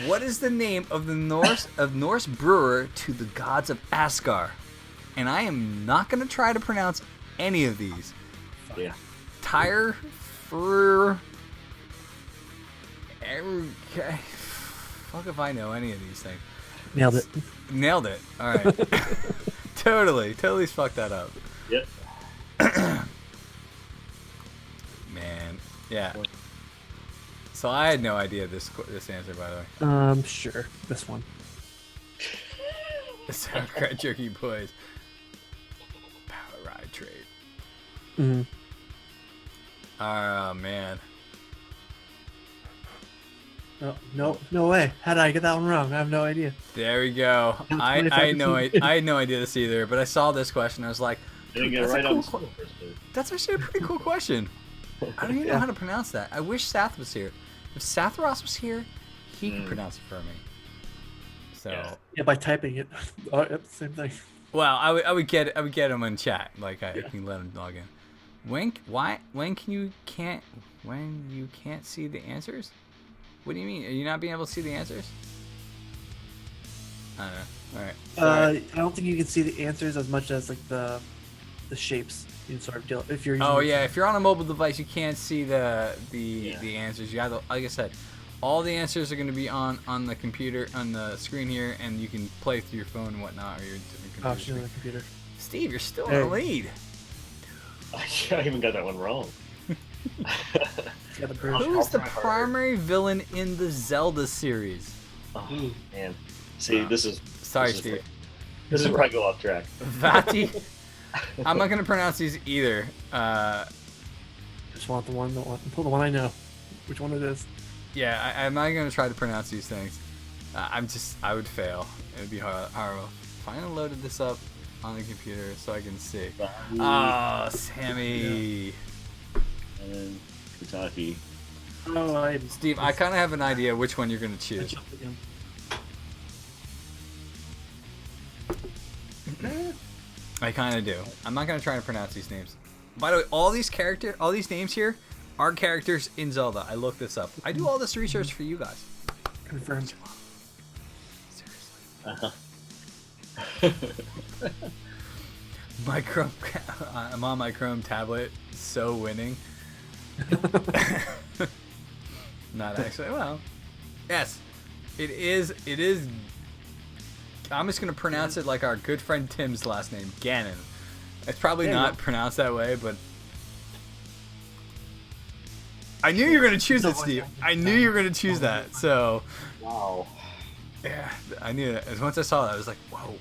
What is the name of the Norse brewer to the gods of Asgard? And I am not going to try to pronounce any of these. Yeah. Tyre, Fur. Okay. Fuck if I know any of these things. Nailed it. Nailed it. All right. Totally fucked that up. Yep. Man. Yeah. So I had no idea this answer, by the way. Sure. This one. Sauerkraut Jerky Boys. Power Ride Trade. Mm-hmm. Oh, man. Oh, no way. How did I get that one wrong? I have no idea. There we go. I had no idea this either, but I saw this question. I was like, Didn't get it that's, right a on cool the that's actually a pretty cool question. I don't even know how to pronounce that. I wish Sath was here. If Sathros was here, he could pronounce it for me. So Yeah. By typing it. Oh, yep, same thing. well, I would get him in chat. Like I can let him log in. When you can't see the answers? What do you mean? Are you not being able to see the answers? I don't know. All right. Sorry. I don't think you can see the answers as much as like the shapes you sort of deal if you're using Oh yeah, if you're on a mobile device, you can't see the answers. You have to, like I said, all the answers are going to be on the computer, on the screen here, and you can play through your phone and whatnot, or your computer. Oh, she's on the computer. Steve, you're still in the lead. I even got that one wrong. Yeah, the bird. Who is the I'll try harder. primary villain in the Zelda series? Oh, man. See, this is... Sorry, this is Steve. This is where I go off track. Vati. I'm not going to pronounce these either. Just want the one I know. Which one it is? Yeah, I'm not going to try to pronounce these things. I would fail. It would be horrible. Finally loaded this up on the computer so I can see. Oh, Sammy. And Kentucky. Oh, I Steve, I kind of have an idea which one you're going to I choose. jumped again. I kind of do. I'm not going to try to pronounce these names. By the way, all these names here are characters in Zelda. I looked this up. I do all this research for you guys. Confirmed. Seriously. Uh-huh. My Chrome, I'm on my Chrome tablet, so winning. Not actually. Well, yes, it is. It is. I'm just gonna pronounce it like our good friend Tim's last name, Ganon. It's probably not pronounced that way, but I knew you were gonna choose it, Steve. I knew you were gonna choose that. So, Wow. yeah, I knew it. Once I saw that, I was like, whoa.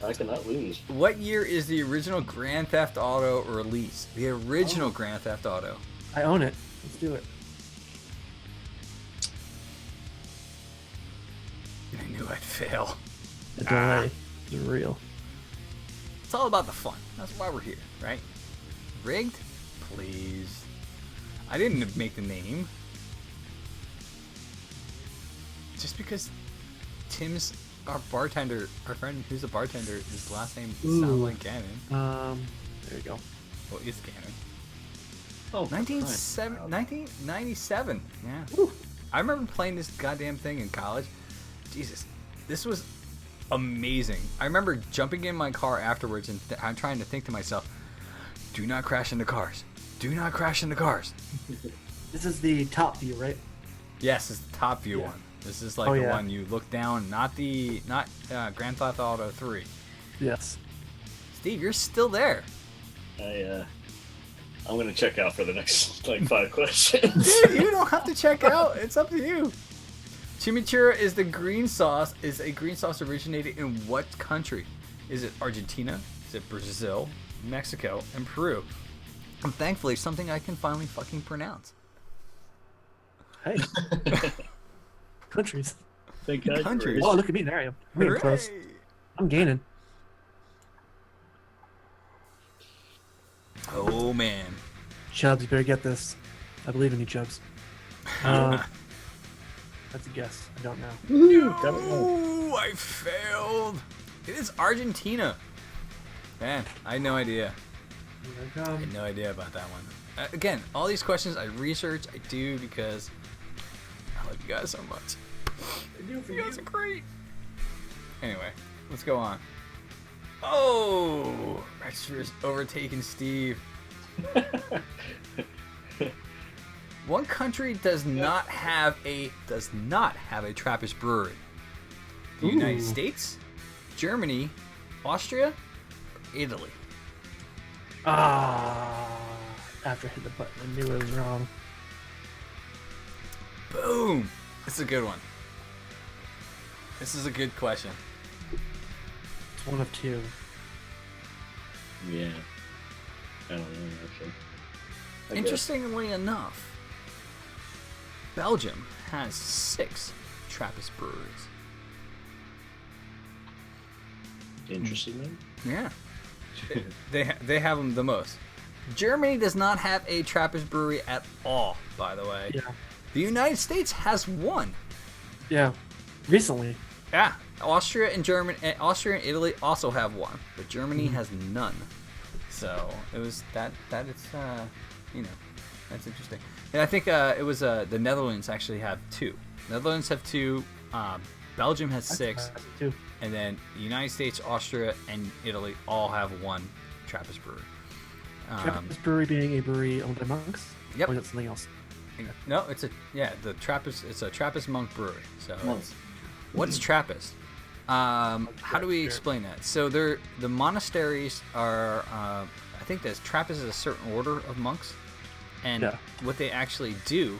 I cannot lose. What year is the original Grand Theft Auto release? The original Grand Theft Auto. I own it. Let's do it. I knew I'd fail. The delay is real. It's all about the fun. That's why we're here, right? Rigged? Please. I didn't make the name. Just because Tim's our bartender, our friend who's a bartender, his last name sounds like Ganon. There you go. Well, it's Ganon. Oh, 1997. Yeah. Woo. I remember playing this goddamn thing in college. Jesus, this was amazing. I remember jumping in my car afterwards and I'm trying to think to myself, do not crash into cars. Do not crash into cars. This is the top view, right? Yes, it's the top view Yeah. one. This is like the yeah. one you look down, not Grand Theft Auto 3. Yes. Steve, you're still there. I'm gonna check out for the next like 5 questions. Dude, you don't have to check out. It's up to you. Chimichurri is a green sauce originated in what country? Is it Argentina? Is it Brazil, Mexico, and Peru? And thankfully, something I can finally fucking pronounce. Hey. Countries. Thank God. Countries. Oh, look at me. There I am. I'm getting close. Hooray! I'm gaining. Oh, man. Chubbs, you better get this. I believe in you, Chubbs. That's a guess. I don't know. Oh, I failed. It is Argentina. Man, I had no idea. Here I I come. had no idea about that one. Again, all these questions I research, I do because I love you guys so much. You guys are great. Anyway, let's go on. Oh, Rexter's overtaken Steve. One country does not have a Trappist brewery. The United Ooh. States, Germany, Austria, or Italy. After I hit the button, I knew it was wrong. Boom. This is a good one. This is a good question. It's one of two. Yeah. I don't know actually. I guess. Interestingly enough, Belgium has 6 Trappist breweries. Interesting. Yeah. They have them the most. Germany does not have a Trappist brewery at all, by the way. Yeah. The United States has one. Yeah. Recently. Yeah. Austria and Italy also have one, but Germany has none. So it was that it's that's interesting. And I think it was the Netherlands actually have 2. Netherlands have 2. Belgium has 6. Too. And then the United States, Austria, and Italy all have 1 Trappist brewery. Trappist brewery being a brewery owned by monks? Yep. Or is it something else? No, it's a Trappist monk brewery. So Monks. what's Trappist? How do we explain that? So the monasteries are I think that Trappist is a certain order of monks, and what they actually do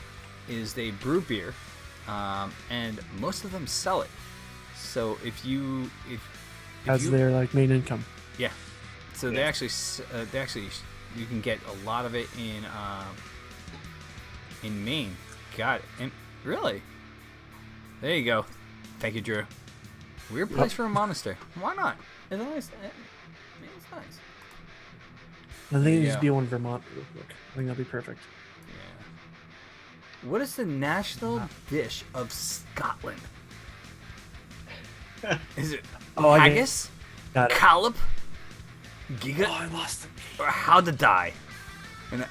is they brew beer, and most of them sell it. So if As their like main income. yeah, so they actually you can get a lot of it in Maine. Got it. And really, there you go. Thank you, Drew. Weird place for a monastery. Why not? It's nice. It's nice. I think it Yeah. needs to be one in Vermont real quick. I think that'll be perfect. Yeah. What is the national dish of Scotland? Is it Oh, haggis, got it. collop, giga, Oh, I lost it. or how to die? And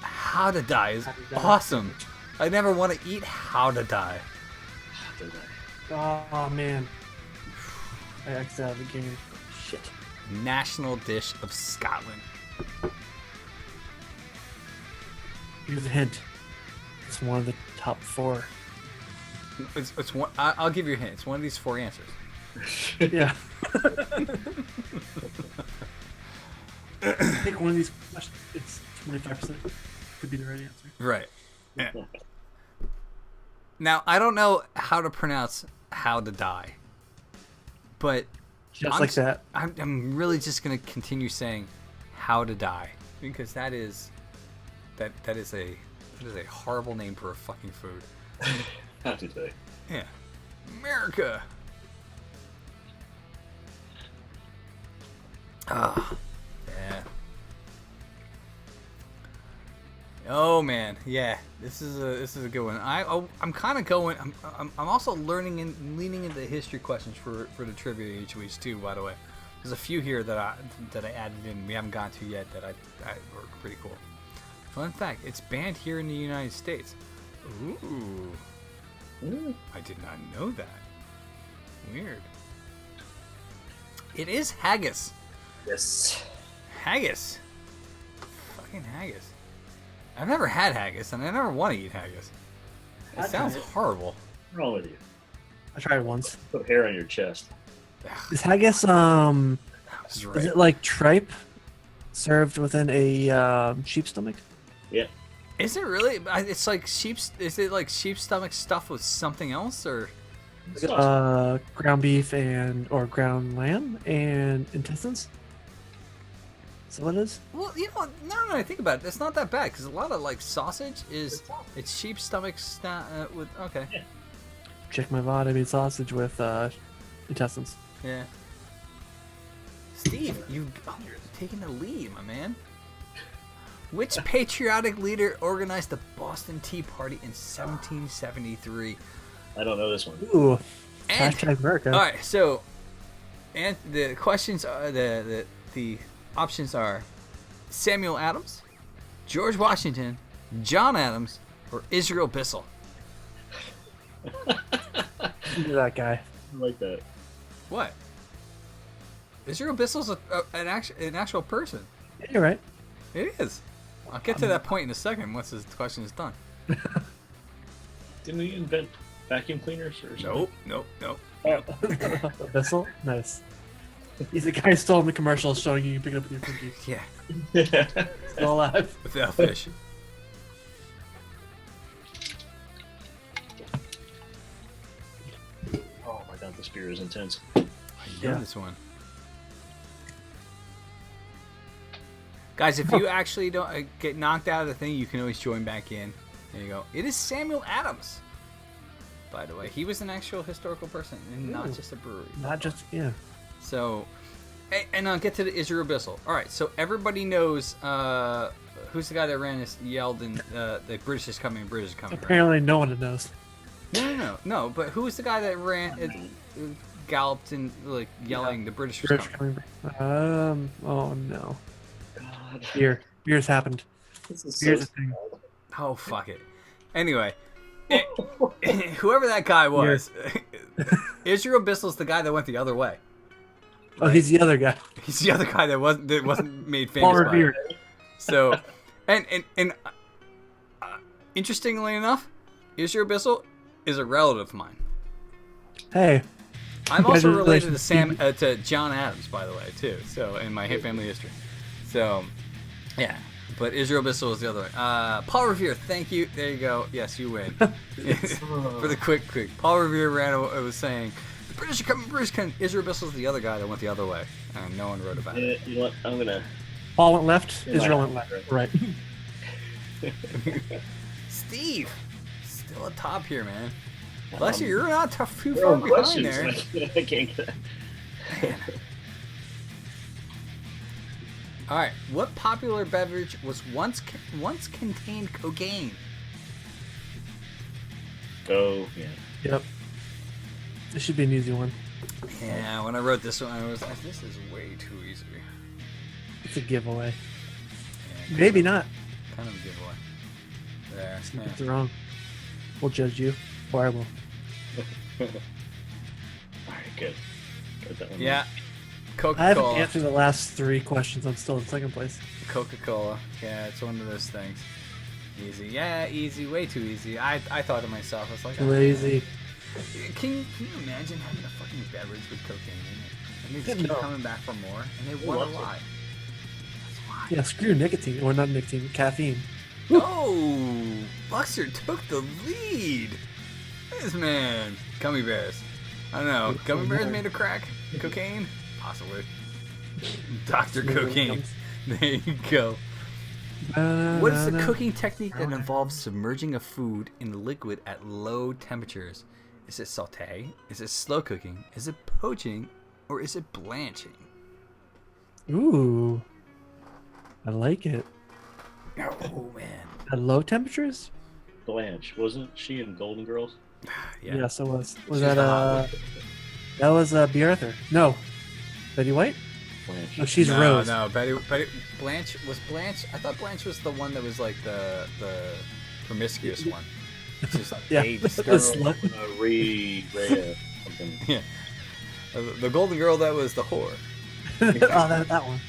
how to die is How to Die. awesome. I never want to eat how to die. Oh man, I X'd out of the game. Shit. National dish of Scotland. Here's a hint. It's one of the top 4. It's one. I'll give you a hint. It's one of these 4 answers. Yeah. I think one of these questions, it's 25% could be the right answer. Right. Yeah. Now I don't know how to pronounce how to die, but Just like that. I'm really just gonna continue saying how to die because that is a horrible name for a fucking food. How to die. Yeah, America. Ah, yeah. Oh man, yeah. This is a good one. I'm kind of going. I'm also learning and leaning into history questions for the trivia each week too. By the way, there's a few here that I added in we haven't gone to yet that I were pretty cool. Fun fact: it's banned here in the United States. Ooh, I did not know that. Weird. It is haggis. Yes. Haggis. Fucking haggis. I've never had haggis, and I never want to eat haggis. It I've sounds tried it. horrible. What's wrong with you? I tried it once. Put hair on your chest. Is haggis That's right. is it like tripe served within a sheep stomach? Yeah. Is it really? It's like sheep's. Is it like sheep stomach stuffed with something else, or? Ground beef or ground lamb and intestines. So what it is? Well, you know, now that I think about it, it's not that bad because a lot of like sausage is it's sheep stomach with. Okay. Yeah. Check my VOD. I made sausage with intestines. Yeah. Steve, you're taking the lead, my man. Which patriotic leader organized the Boston Tea Party in 1773? I don't know this one. Ooh. And, Hashtag America. all right, so, and the questions are the options are Samuel Adams, George Washington, John Adams, or Israel Bissell. Look at that guy. I like that. What? Israel Bissell's an actual person. Yeah, you're right. It is. I'll get to that point in a second once this question is done. Didn't we invent vacuum cleaners or something? Nope. Vessel? Nice. He's the guy who stole the commercial showing you pick it up with your pinky. Yeah, Still alive. without fish. Oh my god, this beer is intense. I know Yeah. this one. Guys, if you actually don't get knocked out of the thing, you can always join back in. There you go. It is Samuel Adams. By the way, he was an actual historical person and not Ooh. just a brewery. Not just, yeah. So, and I'll get to the Israel Bissell. All right, so everybody knows who's the guy that ran this, yelled, and the British is coming, British is coming. Right? Apparently no one knows. No. But who was the guy that ran, galloped and like yelling, the British was British coming? coming. Oh no. God. Beer's happened. This is Beer's so a thing. Oh, fuck it. Anyway, whoever that guy was, Israel Bissell's the guy that went the other way. Oh, he's the other guy. He's the other guy that wasn't made famous Paul by Revere. it. So, and interestingly enough, Israel Bissell is a relative of mine. Hey. I'm also related to Congratulations. to John Adams, by the way, too. So in my family history. So, yeah. But Israel Bissell is the other way. Paul Revere, thank you. There you go. Yes, you win. For the quick. Paul Revere was saying, the British are coming, Israel Bissell's the other guy that went the other way. And no one wrote about it. You know what? I'm gonna. Paul went left, Yeah, Israel right. went left. Right. Steve, still atop here, man. Bless you, you're not too There far are behind questions. there. I can't get that. All right, what popular beverage was once contained cocaine? Oh, yeah. Yep. This should be an easy one. Yeah, when I wrote this one, I was like, this is way too easy. It's a giveaway. Yeah, Maybe not. Kind of a giveaway. There. See if Yeah. it's wrong. We'll judge you. Or I will. All right, good. Got that one. Yeah. I Coca-Cola. haven't answered the last 3 questions. I'm still in second place. Coca-Cola. Yeah, it's one of those things. Easy. Yeah, easy. Way too easy. I thought to myself, I was like, Lazy. Can you imagine having a fucking beverage with cocaine in it? And they just keep No. coming back for more, and they want a lot. That's why. Yeah, screw nicotine. Or not nicotine, caffeine. Oh, Buxer took the lead. This man. Gummy bears. I don't know. Gummy bears made of crack? Cocaine? Possibly. Dr. Cocaine. There you go. What is the cooking technique that involves submerging a food in liquid at low temperatures? Is it saute? Is it slow cooking? Is it poaching? Or is it blanching? Ooh. I like it. Oh, man. At low temperatures? Blanche, wasn't she in Golden Girls? Yeah. Yes, it was. Was She's that the hot that was B. Arthur? No. Betty White? Blanche. No, she's no, Rose. No, Betty, Blanche was Blanche. I thought Blanche was the one that was like the promiscuous one. Just Yeah, aged the girl. slut. Rhea, something. Yeah. The golden girl that was the whore. Oh, that one.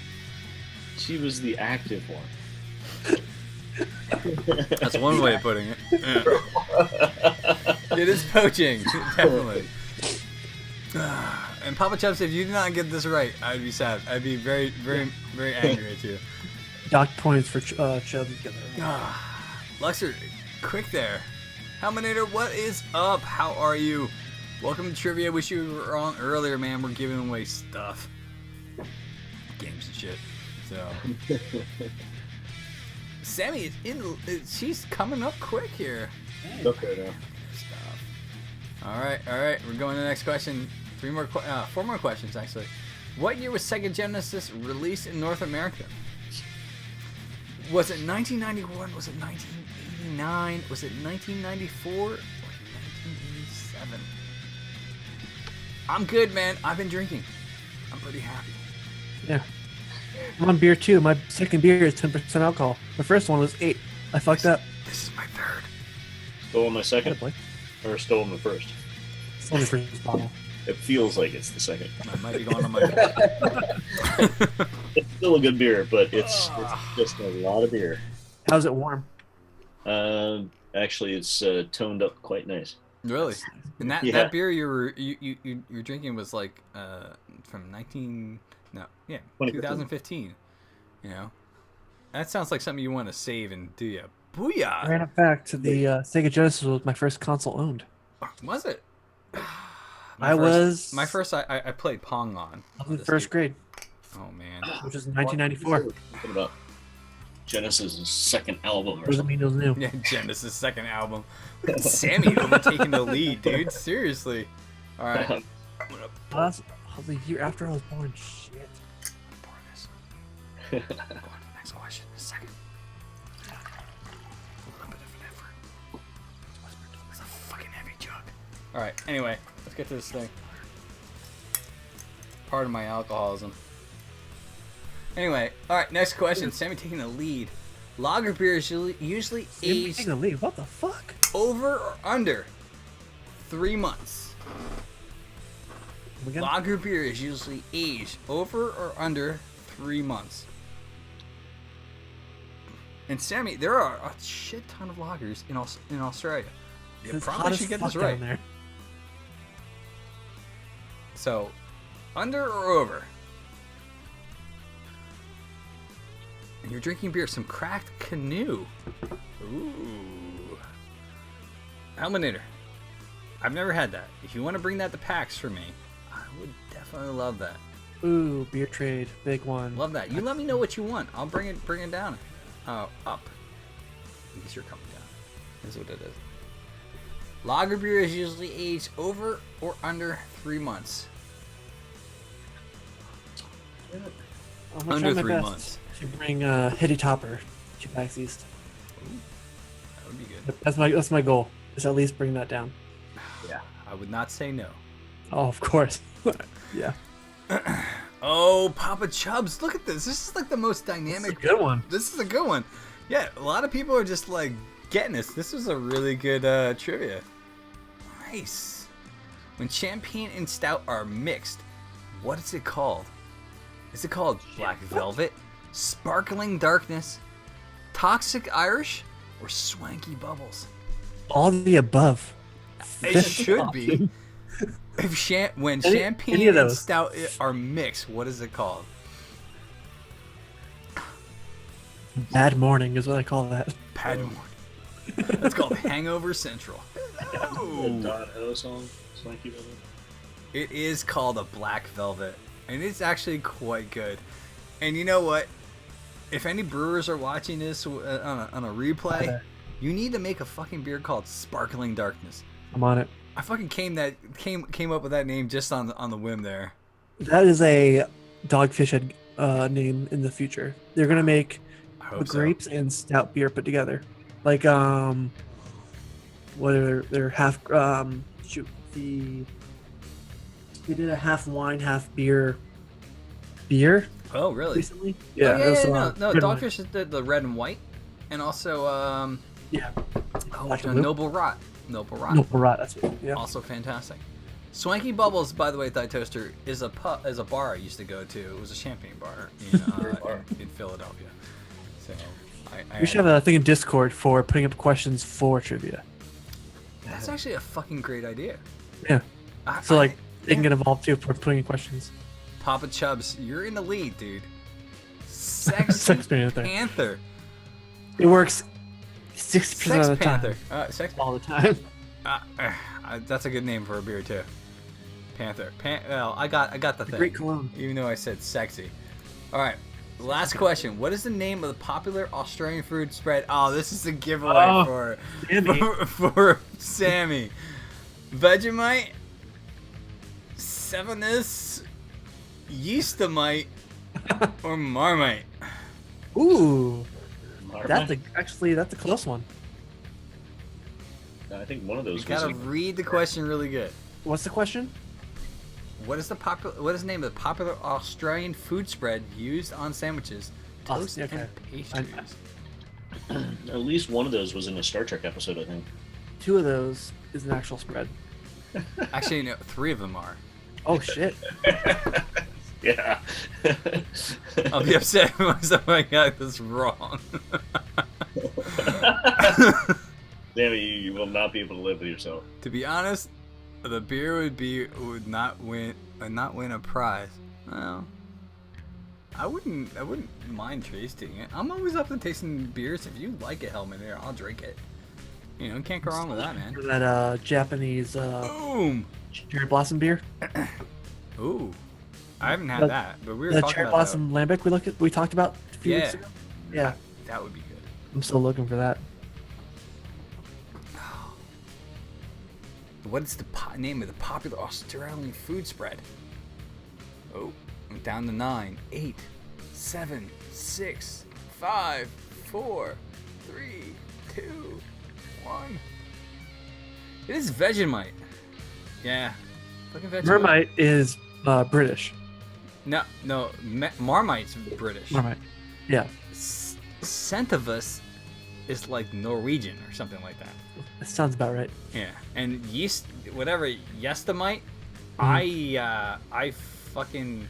She was the active one. That's one way of putting it. Yeah. It is poaching, definitely. And Papa Chubbs, if you did not get this right, I'd be sad. I'd be very, very, very angry at you. Dock points for Chubb. Luxor, quick there. Halminator, what is up? How are you? Welcome to Trivia. Wish you were on earlier, man. We're giving away stuff. Games and shit. So. Sammy, she's coming up quick here. Okay, now. Stuff. All right. We're going to the next question. 4 more questions, actually. What year was Sega Genesis released in North America? Was it 1991? Was it 1989? Was it 1994? Or 1987? I'm good, man. I've been drinking. I'm pretty happy. Yeah. I'm on beer too. My second beer is 10% alcohol. The first one was 8. I fucked up. This is my third. Still on my second? Attaboy. Or still on the first? It's only the first bottle. It feels like it's the second. I might be going on my third. It's still a good beer, but it's just a lot of beer. How's it warm? Actually, it's toned up quite nice. Really? And Yeah. that beer you're drinking was like from 2015. You know, that sounds like something you want to save and do. Ya booyah! Random fact: the Sega Genesis was my first console owned. Was it? I played Pong on. I was in first grade, Oh man. which was in 1994. What about Genesis' second album or Doesn't something? mean it was new. Yeah, Genesis' second album. Look at Sammy overtaking the lead, dude. Seriously. All right. I'm gonna I was a year after I was born. Shit. pour this. Go on to the next question in a second. A little bit of an effort. It's a fucking heavy jug. All right. Anyway, let's get to this thing. Pardon my alcoholism. Anyway, all right. Next question. Sammy taking the lead. Lager beer is usually aged Taking a lead. What the fuck? over or under 3 months. Again? Lager beer is usually aged over or under 3 months. And Sammy, there are a shit ton of lagers in Australia. You It's probably hot as should get fuck this right. down there. So, under or over? And you're drinking beer, some cracked canoe. Ooh. Almanator. I've never had that. If you want to bring that to PAX for me, I would definitely love that. Ooh, beer trade, big one. Love that. You let me know what you want. I'll bring it down. Up. Because you're coming down. That's what it is. Lager beer is usually aged over or under 3 months. I'm gonna Under try my 3 best months. to bring Hitty Topper to PAX East. That would be good. That's my goal. Just at least bring that down. I would not say no. Oh, of course. Yeah. Oh, Papa Chubbs, look at this. This is like the most dynamic. That's a good one. This is a good one. Yeah, a lot of people are just like getting this. This was a really good trivia. Nice. When champagne and stout are mixed, what is it called? Is it called Black Velvet, Sparkling Darkness, Toxic Irish, or Swanky Bubbles? All the above. It should be. When champagne any of and those. stout are mixed, what is it called? Bad morning is what I call that. Bad morning. That's called Hangover Central. The Dot Ho song, Swanky Velvet. It is called a Black Velvet, and it's actually quite good. And you know what? If any brewers are watching this on a replay, you need to make a fucking beer called Sparkling Darkness. I'm on it. I fucking came up with that name just on the whim there. That is a Dogfish Head name in the future. They're gonna make I hope the grapes and stout beer put together. Like whether they're half they did a half wine, half beer so. Oh, really? recently. Yeah, it was, no. red wine. Dogfish is the red and white, and also Yeah. oh, and blue? Noble Rot. Noble Rot. No, right. That's it. Yeah. Also fantastic. Swanky Bubbles, by the way, Thigh Toaster, is a bar I used to go to. It was a champagne bar in Philadelphia. So We should have a thing in Discord for putting up questions for trivia. that's actually a fucking great idea. Yeah. So like they can yeah. get involved too for putting in questions. Papa Chubbs, you're in the lead, dude. Sexy Sex Panther. Panther. It works 60% Sex of the Panther. time. Sex All the time. That's a good name for a beer too. Panther. Well, I got the thing. Great cologne. Even though I said sexy. All right. Last question. What is the name of the popular Australian food spread? Oh, this is a giveaway for Sammy. Vegemite, Sevenus, Yeastamite, or Marmite? Ooh, Marmite? that's a close one. I think one of those. You gotta read the question really good. What's the question? What is the name of the popular Australian food spread used on sandwiches, toast, okay. and pastries? At least one of those was in a Star Trek episode, I think. 2 of those is an actual spread. Actually, no, 3 of them are. Oh shit! Yeah. I'll be upset if myself I got this wrong. Damn it, you will not be able to live with yourself. To be honest, the beer would not win a prize. Well, I wouldn't mind tasting it. I'm always up to tasting beers. If you like it, Hellman, here, I'll drink it. You know, can't go wrong with that, man. That Japanese Boom. cherry blossom beer. Ooh, I haven't had that, but we were The talking cherry about blossom lambic we talked about a few weeks ago. Yeah, that would be good. I'm still looking for that. What is the name of the popular Australian food spread? Oh, I'm down to 9, 8, 7, 6, 5, 4, 3, 2, 1. It is Vegemite. Yeah, fucking Vegemite. Marmite is British. No, Marmite's British. Marmite. Yeah, Centavus is like Norwegian or something like that. that sounds about right. Yeah, and Yeastamite, I fucking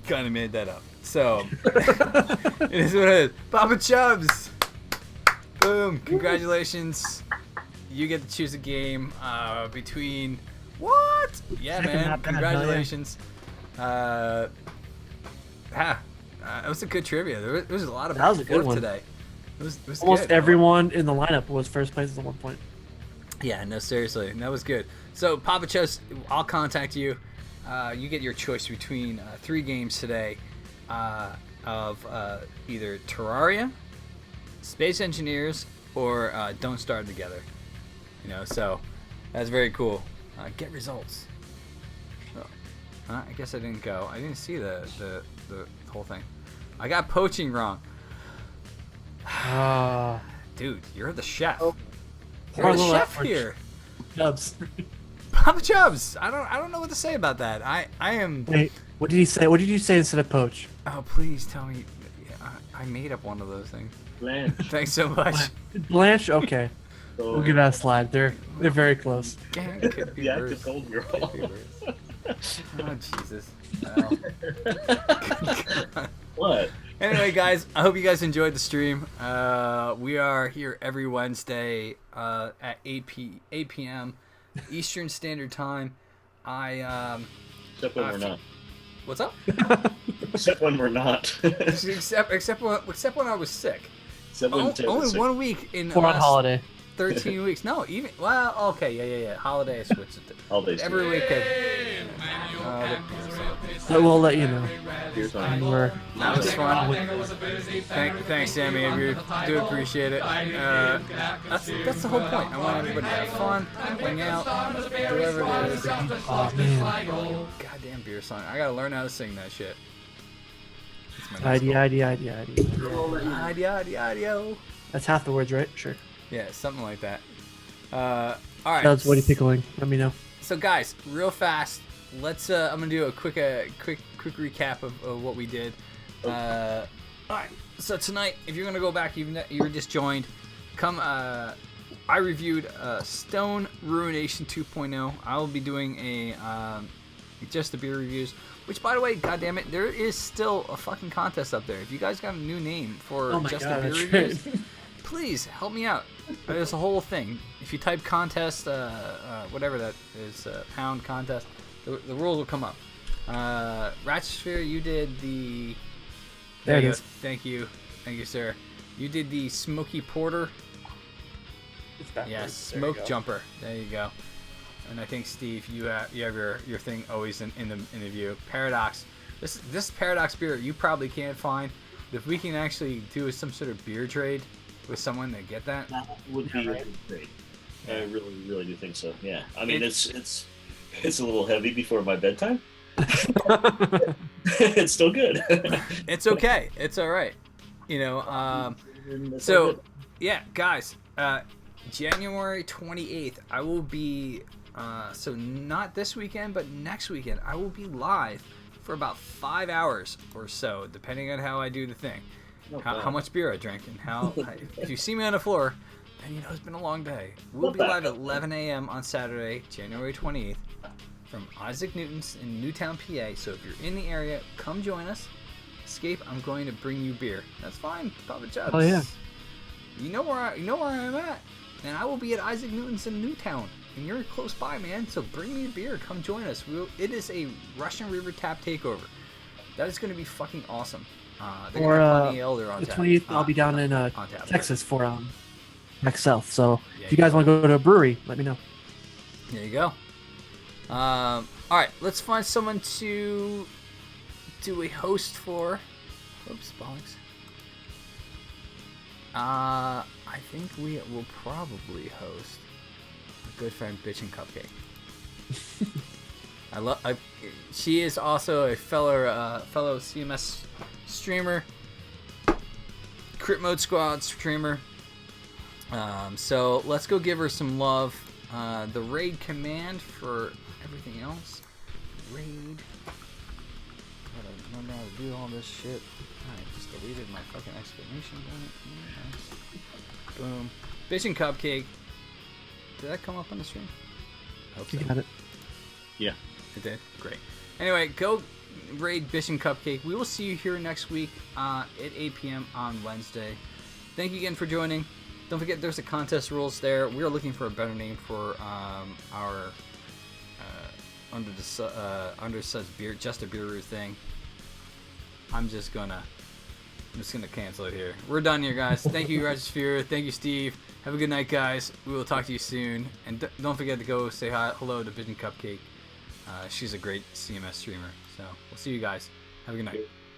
kind of made that up. So it is what it is. Papa Chubbs, boom! Congratulations, you get to choose a game between what? Yeah, Second man! not bad, Congratulations. It was a good trivia. There was a lot of That was a back and good forth one. today. It was Almost good. everyone in the lineup was first place at one point. Yeah, no, seriously, that was good. So, Papa Chos, I'll contact you. You get your choice between 3 games today of either Terraria, Space Engineers, or Don't Starve Together. You know, so that's very cool. Get results. Oh, I guess I didn't go. I didn't see the whole thing. I got poaching wrong. Dude, you're the chef. Oh. You're Or a the little chef effort. here. Chubbs. Papa Chubbs. I don't know what to say about that. I am. Wait, what did he say? What did you say instead of poach? Oh, please tell me. I made up one of those things. Blanche. Thanks so much. Blanche? Okay. So, We'll give that a slide. They're very close. Gang could be yeah, I worse. just told you Could wrong. be worse. Oh, Jesus. Well. What? Anyway, guys, I hope you guys enjoyed the stream. We are here every Wednesday at 8 p.m. Eastern Standard Time. Except when we're not. What's up? Except when we're not. except when I was sick. Except when Ted was Only sick. 1 week in the Or on last holiday. 13 weeks. No, even okay, yeah. Holiday I switched it. Holidays. Every week. But we'll let you know. Here's And one. we're That was fun. Thanks, Sammy. I do appreciate it. That's the whole point. I want everybody to have fun, hang out, whatever it is. oh man. Goddamn beer song. I gotta learn how to sing that shit. It's my next ID. Idea. That's half the words, right? Sure. Yeah, something like that. All right. That's what he pickling. Let me know. So guys, real fast, let's. I'm gonna do a quick recap of what we did. All right. So tonight, if you're gonna go back, you were just joined. Come. I reviewed Stone Ruination 2.0. I will be doing a just the beer reviews. Which, by the way, goddamn it, there is still a fucking contest up there. If you guys got a new name for Oh my just God, the beer that's reviews, right. please help me out. There's a whole thing. If you type contest, whatever that is, pound contest, the rules will come up. Ratchsphere, you did the. There it you is. go. Thank you, sir. You did the Smoky Porter. It's backwards. Yes, There you Smoke go. Jumper. There you go. And I think Steve, you have your thing always in the view. Paradox. This Paradox beer you probably can't find. If we can actually do some sort of beer trade with someone to get that, That would be right. great. I really do think so. Yeah. I mean, it's a little heavy before my bedtime. It's still good. it's okay. It's all right. You know. It's all So, good. yeah, guys. January 28th, I will be. So not this weekend, but next weekend, I will be live for about 5 hours or so, depending on how I do the thing. How much beer I drank and how. If you see me on the floor, then you know it's been a long day. We'll be live at 11 a.m. on Saturday, January 28th, from Isaac Newton's in Newtown, PA. So if you're in the area, come join us. Escape. I'm going to bring you beer. That's fine, Papa Chubbs. Oh, yeah. You know where I'm at, and I will be at Isaac Newton's in Newtown, and you're close by, man. So bring me a beer. Come join us. It is a Russian River Tap takeover. That is going to be fucking awesome. They're Or gonna have Honey Elder on the tap. 28th, I'll be down in on tap. Texas for Max South. So Yeah, if you guys want to go to a brewery, let me know. There you go. All right, let's find someone to do a host for. Oops, bollocks. I think we will probably host a good friend, Bitchin' Cupcake. She is also a fellow CMS streamer, Crit Mode Squad streamer. So let's go give her some love. The raid command for everything else. Raid. Gotta remember how to do all this shit. I just deleted my fucking exclamation point. Nice. Boom. Bitchin' Cupcake. Did that come up on the stream? I hope You so. got it. Yeah. It did? Great. Anyway, go raid Bitchin' Cupcake. We will see you here next week at 8 p.m. on Wednesday. Thank you again for joining. Don't forget there's a contest rules there. We're looking for a better name for our under Suds beer, just a beer root thing. I'm just gonna cancel it here. We're done here, guys. Thank you, Regisphere. Thank you, Steve. Have a good night, guys. We will talk to you soon. And don't forget to go say hello to Bitchin' Cupcake. She's a great CMS streamer. So we'll see you guys. Have a good night.